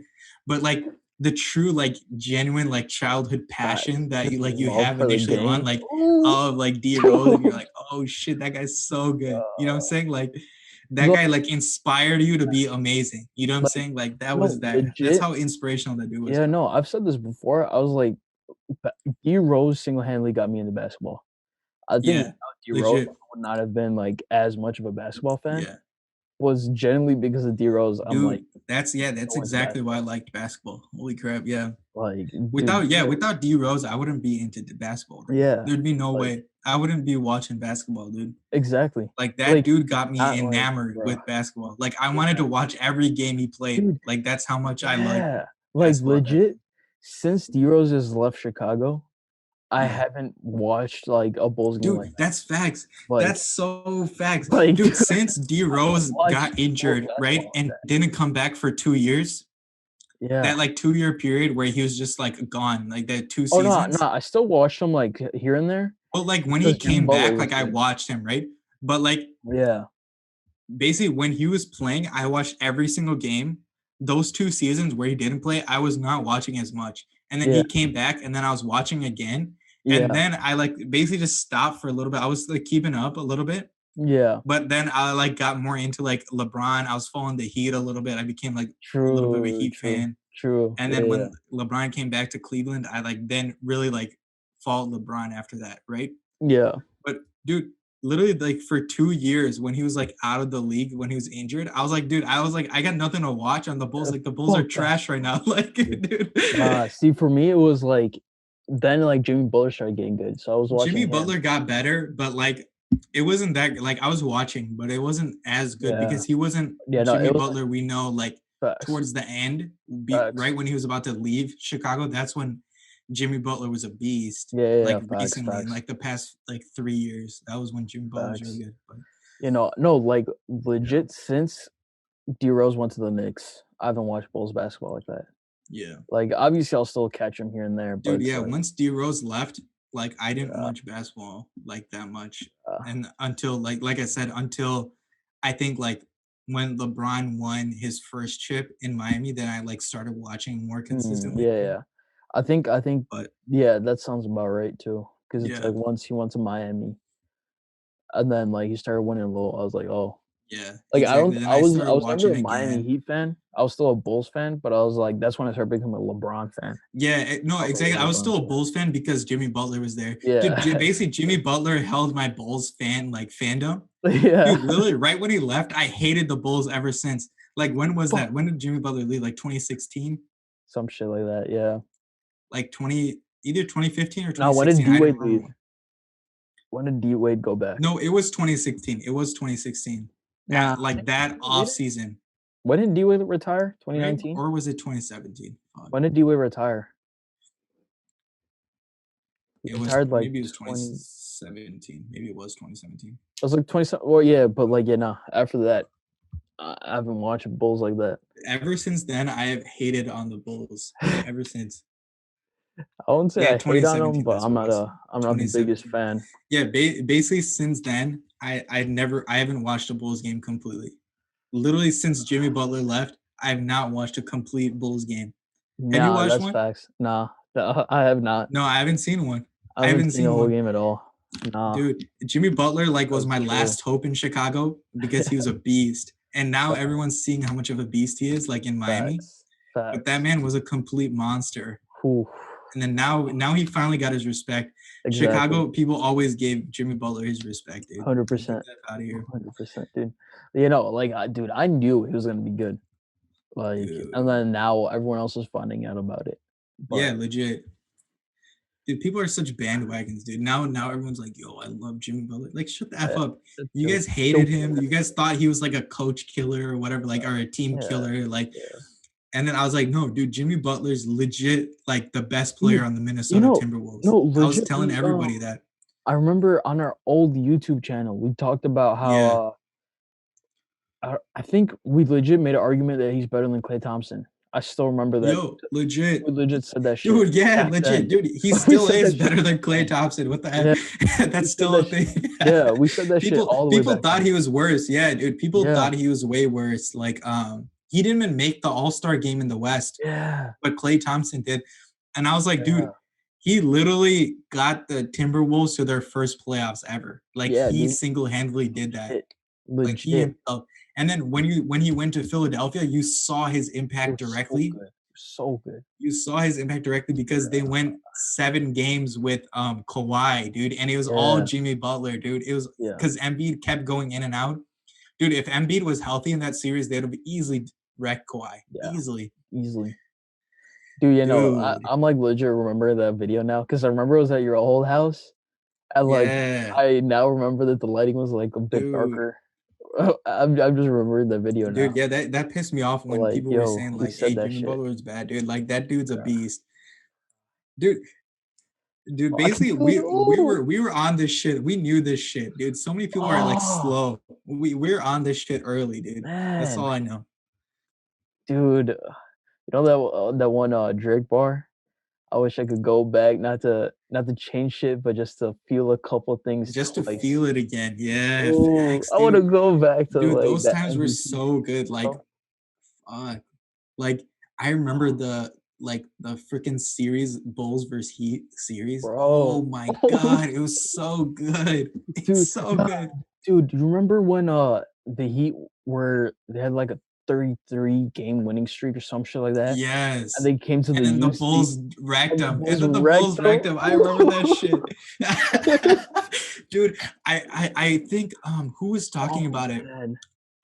But, like, the true, like, genuine, like, childhood facts. passion that Just you love have for the initially on, game. like, Ooh. of, like, D Rose, and you're like, "Oh, shit, that guy's so good." You know what I'm saying? Like, that Look, guy, like, inspired you to be amazing. You know what I'm like, saying? Like, that no, was that's legit. how inspirational that dude was. Yeah, no, I've said this before. I was like, D Rose single-handedly got me into basketball. I think Yeah, without D Rose, I legit. would not have been, like, as much of a basketball fan. Yeah. Was genuinely because of D Rose, I'm, like, Dude, that's so into exactly why I basketball. liked basketball. Holy crap, yeah. Like, dude, D Rose Without D Rose, I wouldn't be into the basketball right now. yeah, There'd be no like, way. I wouldn't be watching basketball, dude. exactly. Like, that Like, he dude got me not like enamored bro, with basketball. Like, I yeah, wanted to watch every game he played. dude, Like, that's how much I liked yeah. Like, basketball at that legit, time. since D Rose has left Chicago, I Yeah. haven't watched, like, a Bulls game like Dude, that. that's facts. Like That's so facts. like, Dude, dude, since D I haven't Rose watched got Bulls injured, right, basketball like and that. didn't come back for 2 years, Yeah. that, like, 2-year period where he was just, like, gone, like, that 2 Oh, no, no, seasons. I still watched them, like, here and there But, like, when he because Jimmy came Butler back, was like, I good. watched him, right? But, like, Yeah, basically, when he was playing, I watched every single game. Those 2 seasons where he didn't play, I was not watching as much. And then yeah, he came back, and then I was watching again. And yeah, then I, like, basically just stopped for a little bit. I was, like, keeping up a little bit, yeah. but then I, like, got more into, like, LeBron. I was following the Heat a little bit. I became, like, a little bit of a True, Heat true, fan. true. And Yeah, then yeah. when LeBron came back to Cleveland, I, like, then really, like, followed LeBron after that, right? Yeah. But dude, literally like for 2 years when he was like out of the league when he was injured, I was like, dude, I got nothing to watch on the Bulls. Like the Bulls are Fuck that. trash right now. Like, dude. Nah, see, for me, it was, like then, like, Jimmy Butler started getting good, so I was Jimmy watching him. Butler got better, but like it wasn't that like I was watching, but it wasn't as good Yeah. because he wasn't Yeah, no, Jimmy it wasn't Butler we know like facts, towards the end, facts. right when he was about to leave Chicago, that's when Jimmy Butler was a beast. Yeah, yeah, Like yeah, facts, recently, in facts, like the past like 3 years, that was when Jimmy Butler was really facts. good. But No, like, yeah, legit since D Rose went to the Knicks, I haven't watched Bulls basketball like that. yeah. Like, obviously, I'll still catch him here and there, but Dude, it's yeah, like, once D Rose left, like I didn't yeah, watch basketball like that much. uh, And until like I said, until I think like when LeBron won his first chip in Miami, then I like started watching more consistently, yeah, right? yeah. I think But yeah, that sounds about right too. Because it's yeah, like once he went to Miami and then, like, he started winning a little, I was like, "Oh." yeah, Like, I don't exactly. Then I I started was never watching a Miami again. Heat fan. I was still a Bulls fan, but I was like that's when I started becoming a LeBron fan. Yeah, no, I was like exactly. a I was LeBron still a fan. Bulls fan because Jimmy Butler was there. Dude, Yeah. basically Jimmy Butler held my Bulls fan like fandom. Yeah. Dude, literally right when he left, I hated the Bulls ever since. Like when was Fuck. that? When did Jimmy Butler leave? Like 2016? Some shit like that, yeah. Like 20 either 2015 or Now when did 2016. I don't D-Wade remember leave? when. When did D-Wade go back? No, it was 2016. It was 2016. Nah, At like did that D-Wade lead off it? season, When did D-Wade retire? right? 2019? Or was it 2017? Fuck. When did D-Wade retire? He It was retired, like, maybe it was 20 2017. Maybe it was 2017. it was, like, 20 some well, yeah, but, like, yeah, nah, after that, I haven't watched Bulls like that. Ever since then, I have hated on the Bulls. Ever since. I wouldn't say Yeah, I hate on him, 2017. but That's what it was. I'm not the biggest 2017. fan. Yeah, basically since then, I haven't watched a Bulls game completely. Literally since Jimmy Butler left, I have not watched a complete Bulls game. Have you Nah, watched that's one? facts. Nah, I have not. No, I haven't seen one. I I haven't haven't seen the seen whole one. game at all. Nah, Dude, Jimmy Butler like was that's my true. last hope in Chicago because he was a beast. And now everyone's seeing how much of a beast he is like in Miami. Facts, But that facts. man was a complete monster. Whew, And then now he finally got his respect. exactly. Chicago people always gave Jimmy Butler his respect, dude. Like get 100%, that out of here. 100%, dude. Like, dude, I knew he was gonna be good. Like, and Dude. then now everyone else is finding out about it. Yeah, But legit. Dude, people are such bandwagons, dude. Now everyone's like, yo, I love Jimmy Butler. Like, shut the F yeah, up. it's You joke, guys hated joking. him. You guys thought he was like a coach killer or whatever, like, or a team Yeah, killer. Like, yeah, And then I was like, no, dude, Jimmy Butler's legit like the best player Dude, on the you Minnesota know, Timberwolves. no, I was legit, telling everybody that. I remember on our old YouTube channel, we talked about Yeah. how, I think we legit made an argument that he's better than Klay Thompson. I still remember that. Yo, legit. We legit said that shit Dude, yeah, back legit. then. Dude, he We still said is that shit better than back Klay then. Thompson. What the heck? Yeah, we That's said still a that shit. thing. Yeah, we said that shit people all the way people back thought then. he was worse. Yeah, dude. People Yeah, thought he was way worse. Like, he didn't even make the All-Star game in the West, yeah, but Klay Thompson did. And I was like, yeah, dude, he literally got the Timberwolves to their first playoffs ever. Like, yeah, he dude. single-handedly did that. Legit, Like, he legit. himself. And then when he went to Philadelphia, you saw his It impact was so directly. good, so good. You saw his impact directly because they went 7 games with Kawhi, dude, and it was all Yeah, Jimmy Butler, dude. It was yeah, because Embiid kept going in and out. Dude, if Embiid was healthy in that series, they'd have easily wrecked Kawhi. yeah, Easily. easily. Dude, Dude. I'm like legit remember that video now because I remember it was at your old house, and like Yeah. I now remember that the lighting was like a bit Dude. darker. I'm just remembering the video Dude, now. yeah, that pissed me off But when like, people were yo, saying we like, said "Hey, that Jimmy shit. Butler is bad, dude." Like that dude's a Yeah. beast. Dude, dude, Dude, basically oh, we were on this shit. We knew this shit, dude. So many people are like oh slow. We're on this shit early, dude. That's man, all I know. dude, you know that one Drake bar? I wish I could go back, not to change shit, but just to feel a couple things Just to twice. feel it again. Yeah, Oh, facts, I wanna dude. go back to, Dude, like, those that times were MVP, so good. Like, bro. fuck. Like, I remember the freaking series, Bulls versus Heat series. Oh Bro. my god, it was so good. It's Dude, so nah, good. dude, you remember when, the Heat were they had, like, a 33 game winning streak or some shit like that, and Yes. they came to And the then the UC, Bulls wrecked and the him. And Bulls then the wrecked Bulls them? wrecked him. I remember that shit. Dude, I think who was talking Oh, about it? man.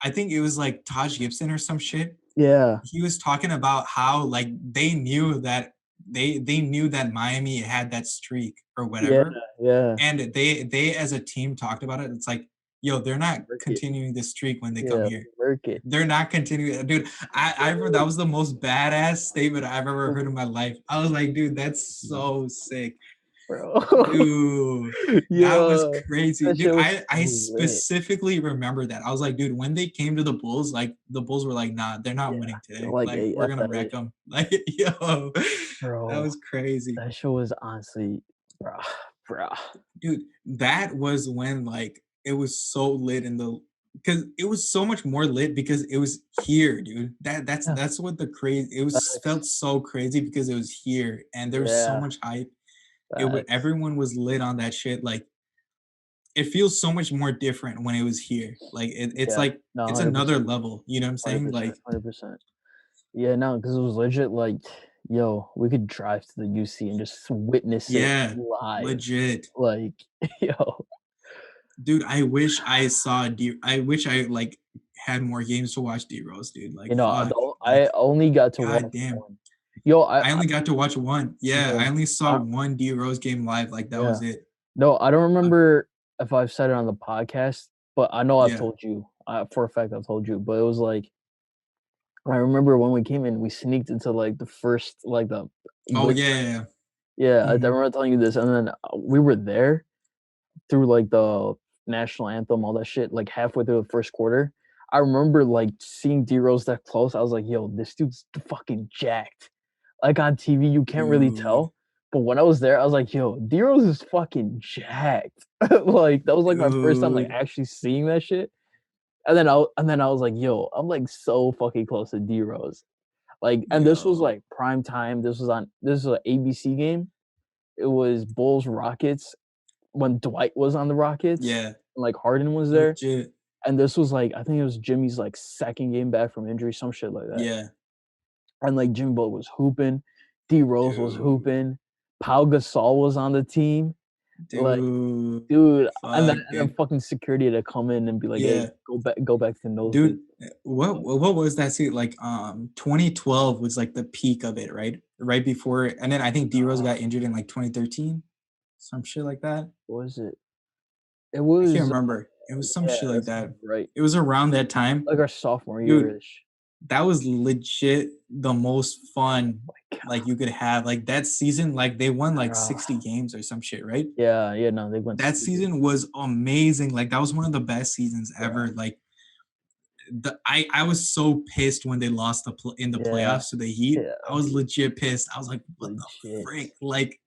I think it was like Taj Gibson or some shit. Yeah. He was talking about how like they knew that Miami had that streak or Yeah, whatever, yeah. and they as a team talked about it. It's like, yo, they're not Work it. continuing this streak when they come Yeah, here. work it. They're not continuing, dude. I remember that was the most badass statement I've ever heard in my life. I was like, dude, that's so sick. Bro. Dude, that was Yeah. crazy. That Dude, shit was I so lit. specifically remember that. I was like, dude, when they came to the Bulls, like the Bulls were like, nah, they're not Yeah. winning They're today. like, Like, "Hey, we're F gonna that wreck is." them. Like, yo, that Bro, was crazy. that shit was honestly bruh, bruh. Dude, that was when like it was so lit in the because it was so much more lit because it was here, dude. Yeah, That's what the crazy it was facts. felt so crazy because it was here and there was so Yeah, much hype. It would facts. everyone was lit on that shit. Like it feels so much more different when it was here. Like it's Yeah. like No, it's another 100%, level. You know what I'm saying? 100%, Like 100%. Yeah, no, because it was legit like, yo, we could drive to the UC and just witness it yeah, live. legit. Like, yo, Dude, I wish I like had more games to watch D Rose, dude. Like fuck. Like I only got to god watch damn. 1. Yo, I only got to watch one. Yeah, yeah, I only saw I one D Rose game live. Like that yeah. was it. No, I don't Uh, remember if I've said it on the podcast, but I know I've yeah. told you, for a fact I've told you, but it was like I remember when we came in, we sneaked into, like, the first like, the Oh blitz yeah, room. yeah, yeah. Yeah, I Mhm. remember telling you this, and then, we were there through, like, the national anthem, all that shit, like, halfway through the 1st quarter. I remember, like, seeing D Rose that close, I was like, "Yo, this dude's fucking jacked." Like, on TV, you can't really Dude. tell, but when I was there, I was like, "Yo, D Rose is fucking jacked." Like, that was, like, my first time, like, Dude. actually seeing that shit, and then I was like, "Yo, I'm, like, so fucking close to D Rose." Like, and this was, Yo. like, prime time, this was an ABC game. It was Bulls Rockets when Dwight was on the Rockets, Yeah. and, like, Harden was there, Legit. and this was, like, I think it was Jimmy's, like, 2nd game back from injury, some shit like that, Yeah. and, like, Jimmy Butler was hooping, D Rose was Dude. hooping, Pau Gasol was on the team, like, Dude. dude, Fuck, and then dude. fucking security had to come in and be like, "Hey, Yeah. go back to nosebleed." Dude, what was that season? Like 2012 was like the peak of it, right? Right before and then I think D Rose got injured in like 2013, some shit like that. What was it? It I can't was, remember. It was some yeah, shit like that that. sounds right. It was around that time. Like our sophomore Dude, year-ish. that was legit the most fun my god. like you could have. Like that season, like they won like 60 games or some shit, right? Yeah, no, they went That stupid. season was amazing. Like that was one of the best seasons Yeah, ever. Like I was so pissed when they lost in the yeah, playoffs to the Heat. yeah, I was legit pissed. I was like, what the legit, frick? Like,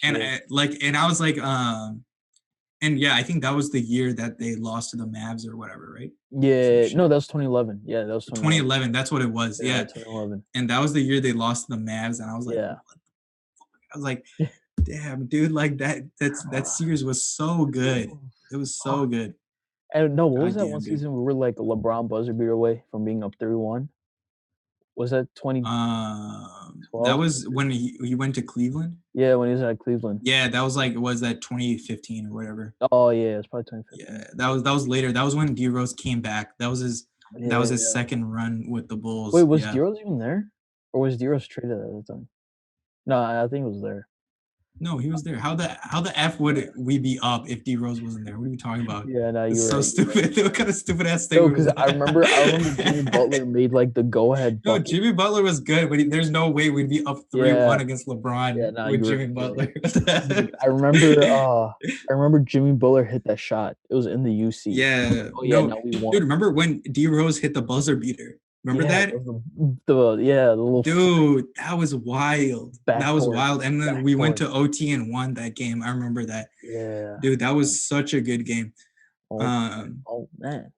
and legit. and I was like, and yeah, I think that was the year that they lost to the Mavs or whatever, right? Some Yeah, no, shit. that was 2011. Yeah, that was 2011. 2011, that's what it was. Yeah, Yeah. 2011. And that was the year they lost to the Mavs. And I was like, Yeah. what? I was like, damn, dude, like that series was so good. It was so Fuck. good. And no, what was God that one damn, dude. season we were like a LeBron buzzer beater away from being up 3-1? Was that 2012, That was 2013? when he went to Cleveland. Yeah, when he was at Cleveland. Yeah, that was like was that 2015 or whatever. Oh yeah, it's probably Yeah, 2015. that was later. That was when D Rose came back. That was his Yeah. second run with the Wait, Bulls. was Yeah. D-Rose even there? Or was D-Rose traded at the time? No, I think it was there. No, he was there. How the F would we be up if D Rose wasn't there? What are you talking about? Yeah, no, It's you're so right, you're right. stupid. What kind of stupid ass No, statement was because I remember Jimmy that? Butler made like the go ahead No, bucket. Jimmy Butler was good, but there's no way we'd be up 3-1 Yeah, against yeah, LeBron no, with you're Jimmy right, you're right. Butler. Dude, I remember Jimmy Butler hit that shot. It was in the UC. I was like, Yeah, oh yeah, no, now we dude. won. Remember when D Rose hit the buzzer beater? Remember Yeah, that? the little Dude, that was wild. That was backboard, wild. And then we went backboard. to OT and won that game. I remember that. Yeah. Dude, that was such a good game. Oh, Um, oh man.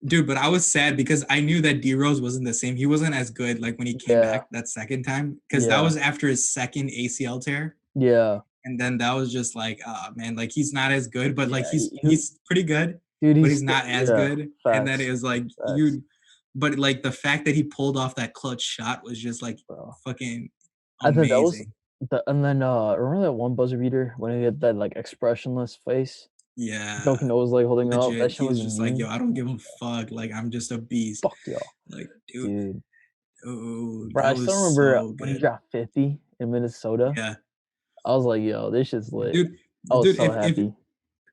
dude, but I was sad because I knew that D Rose wasn't the same. He wasn't as good like when he came Yeah, back that second time because that yeah, was after his second ACL tear. yeah, And then that was just like, man, like he's not as good, but like yeah. he's pretty good, Dude, but he's he's still, not as yeah. good. And then it Facts, was like facts, but like the fact that he pulled off that clutch shot was just like bro. fucking I thought that was amazing. and then remember that one buzzer beater when he had that like expressionless face? Yeah, Duncan was like holding up. That legit. shit He was was just like, yo, mean. I don't give a fuck. Like I'm just a beast. Fuck y'all, Like, dude. dude, Bro, I that still was remember so when he good. dropped 50 in Minnesota. Yeah, I was like, yo, this shit's lit. dude, I was dude. so If happy.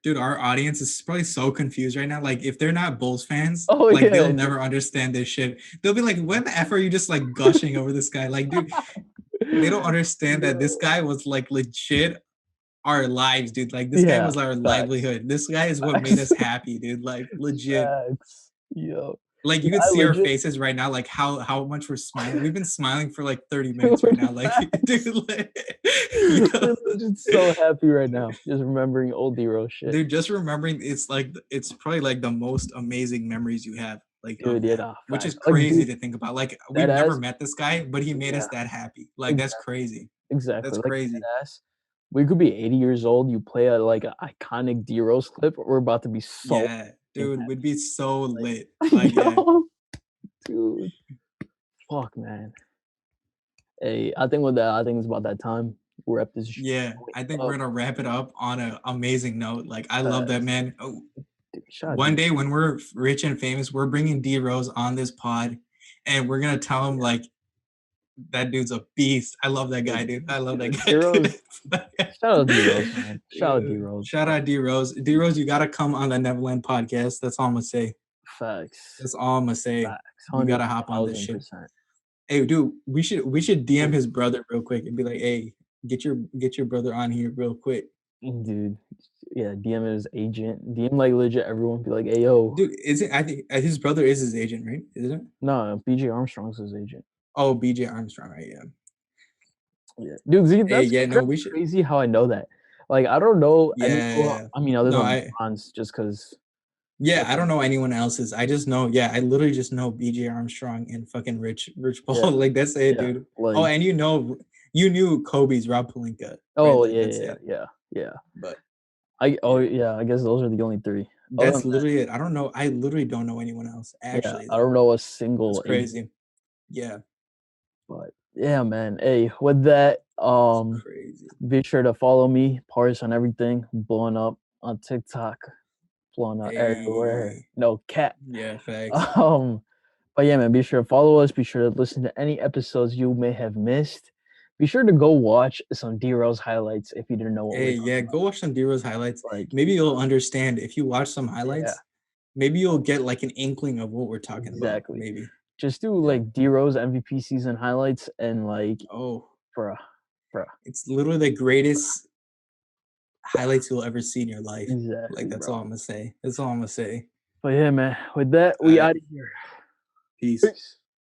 dude, our audience is probably so confused right now. Like, if they're not Bulls fans, Oh like yeah, they'll never understand this shit. They'll be like, "When the f are you just like gushing over this guy?" Like, dude, they don't understand that this yo, guy was like legit our lives, dude. Like, this guy yeah, was our facts, livelihood. This guy is what made facts, us happy, dude. Like, legit. facts. Yo, Like, yeah, you could I see our legit, faces right now, like how much we're smiling. We've been smiling for like 30 minutes right now. Like, facts. dude, like, yo, We're legit so happy right now, just remembering old D-Rose shit. dude, just remembering it's probably like the most amazing memories you have like of Dude, yeah, that, nah, which is facts. Like, crazy dude, to think about. Like that we've never ass, met this guy, but he made us yeah, that happy. Like that's exactly, crazy. exactly. That's Like crazy. that ass. We could be 80 years old. You play a like an iconic D-Rose clip. We're about to be so Yeah, fucking dude, would be so lit. happy. Like yeah, Yo, dude, fuck, man. Hey, I think it's about that time. Wrap this yeah. joint I think we're up. gonna wrap it up on an amazing note. Like I love that, Facts. man. Oh, Dude, shout out one D-Rose. day when we're rich and famous, we're bringing D Rose on this pod, and we're gonna tell him like that dude's a beast. I love that guy, Dude, dude. I love that guy. D-Rose. Dude. Shout out D-Rose, man. Shout out D-Rose, Shout bro. out D Rose. D Rose, you gotta come on the Neverland podcast. That's all I'm gonna say. Facts. That's all I'm gonna say. Facts. You gotta hop on this shit. 1,000%. Hey, dude, we should DM his brother real quick and be like, hey, get your brother on here real quick. Dude, yeah, DM his agent. DM like legit everyone. Be like, hey yo, Dude, is it? I think his brother is his agent, right? Isn't it? no, BJ Armstrong's his agent. Oh, BJ Armstrong, right? Yeah. Yeah, dude, see, Hey, that's yeah, no, that's we should. crazy how I know that. Like, I don't know any. Well, Yeah. I mean, other No, than I. LeBron's, just because. Yeah, I don't know anyone else's. I just know. Yeah, I literally just know BJ Armstrong and fucking Rich Yeah, Paul. Like that's it, yeah, dude. Oh, like, and you knew Kobe's Rob Pelinka, right? oh Like yeah, that's yeah, it. yeah, yeah. But Oh yeah. yeah, I guess those are the only three. Other than That's literally it. I don't know. I literally don't know anyone else. yeah, Actually, I though, don't know a that's single agent. crazy. Yeah, But yeah, man. Hey, with that, it's crazy. be sure to follow me, Paris on everything, blowing up on TikTok, blowing up everywhere. Hey, No cat. yeah, facts. Um, but yeah, man, be sure to follow us. Be sure to listen to any episodes you may have missed. Be sure to go watch some D-Rose highlights if you didn't know what we're Hey, talking yeah, go watch some D-Rose highlights. about. Like, Maybe you'll understand if you watch some yeah, highlights. Maybe you'll get like an inkling of what we're talking about. exactly. Maybe. Just do, Yeah. like, D Rose MVP season highlights and, like, Oh, bruh, bruh. it's literally the greatest highlights you'll ever see in your life. Like, Exactly, that's bro. all Imma say. That's all Imma say. But yeah, man, with that, we Alright, outta here. peace. Peace.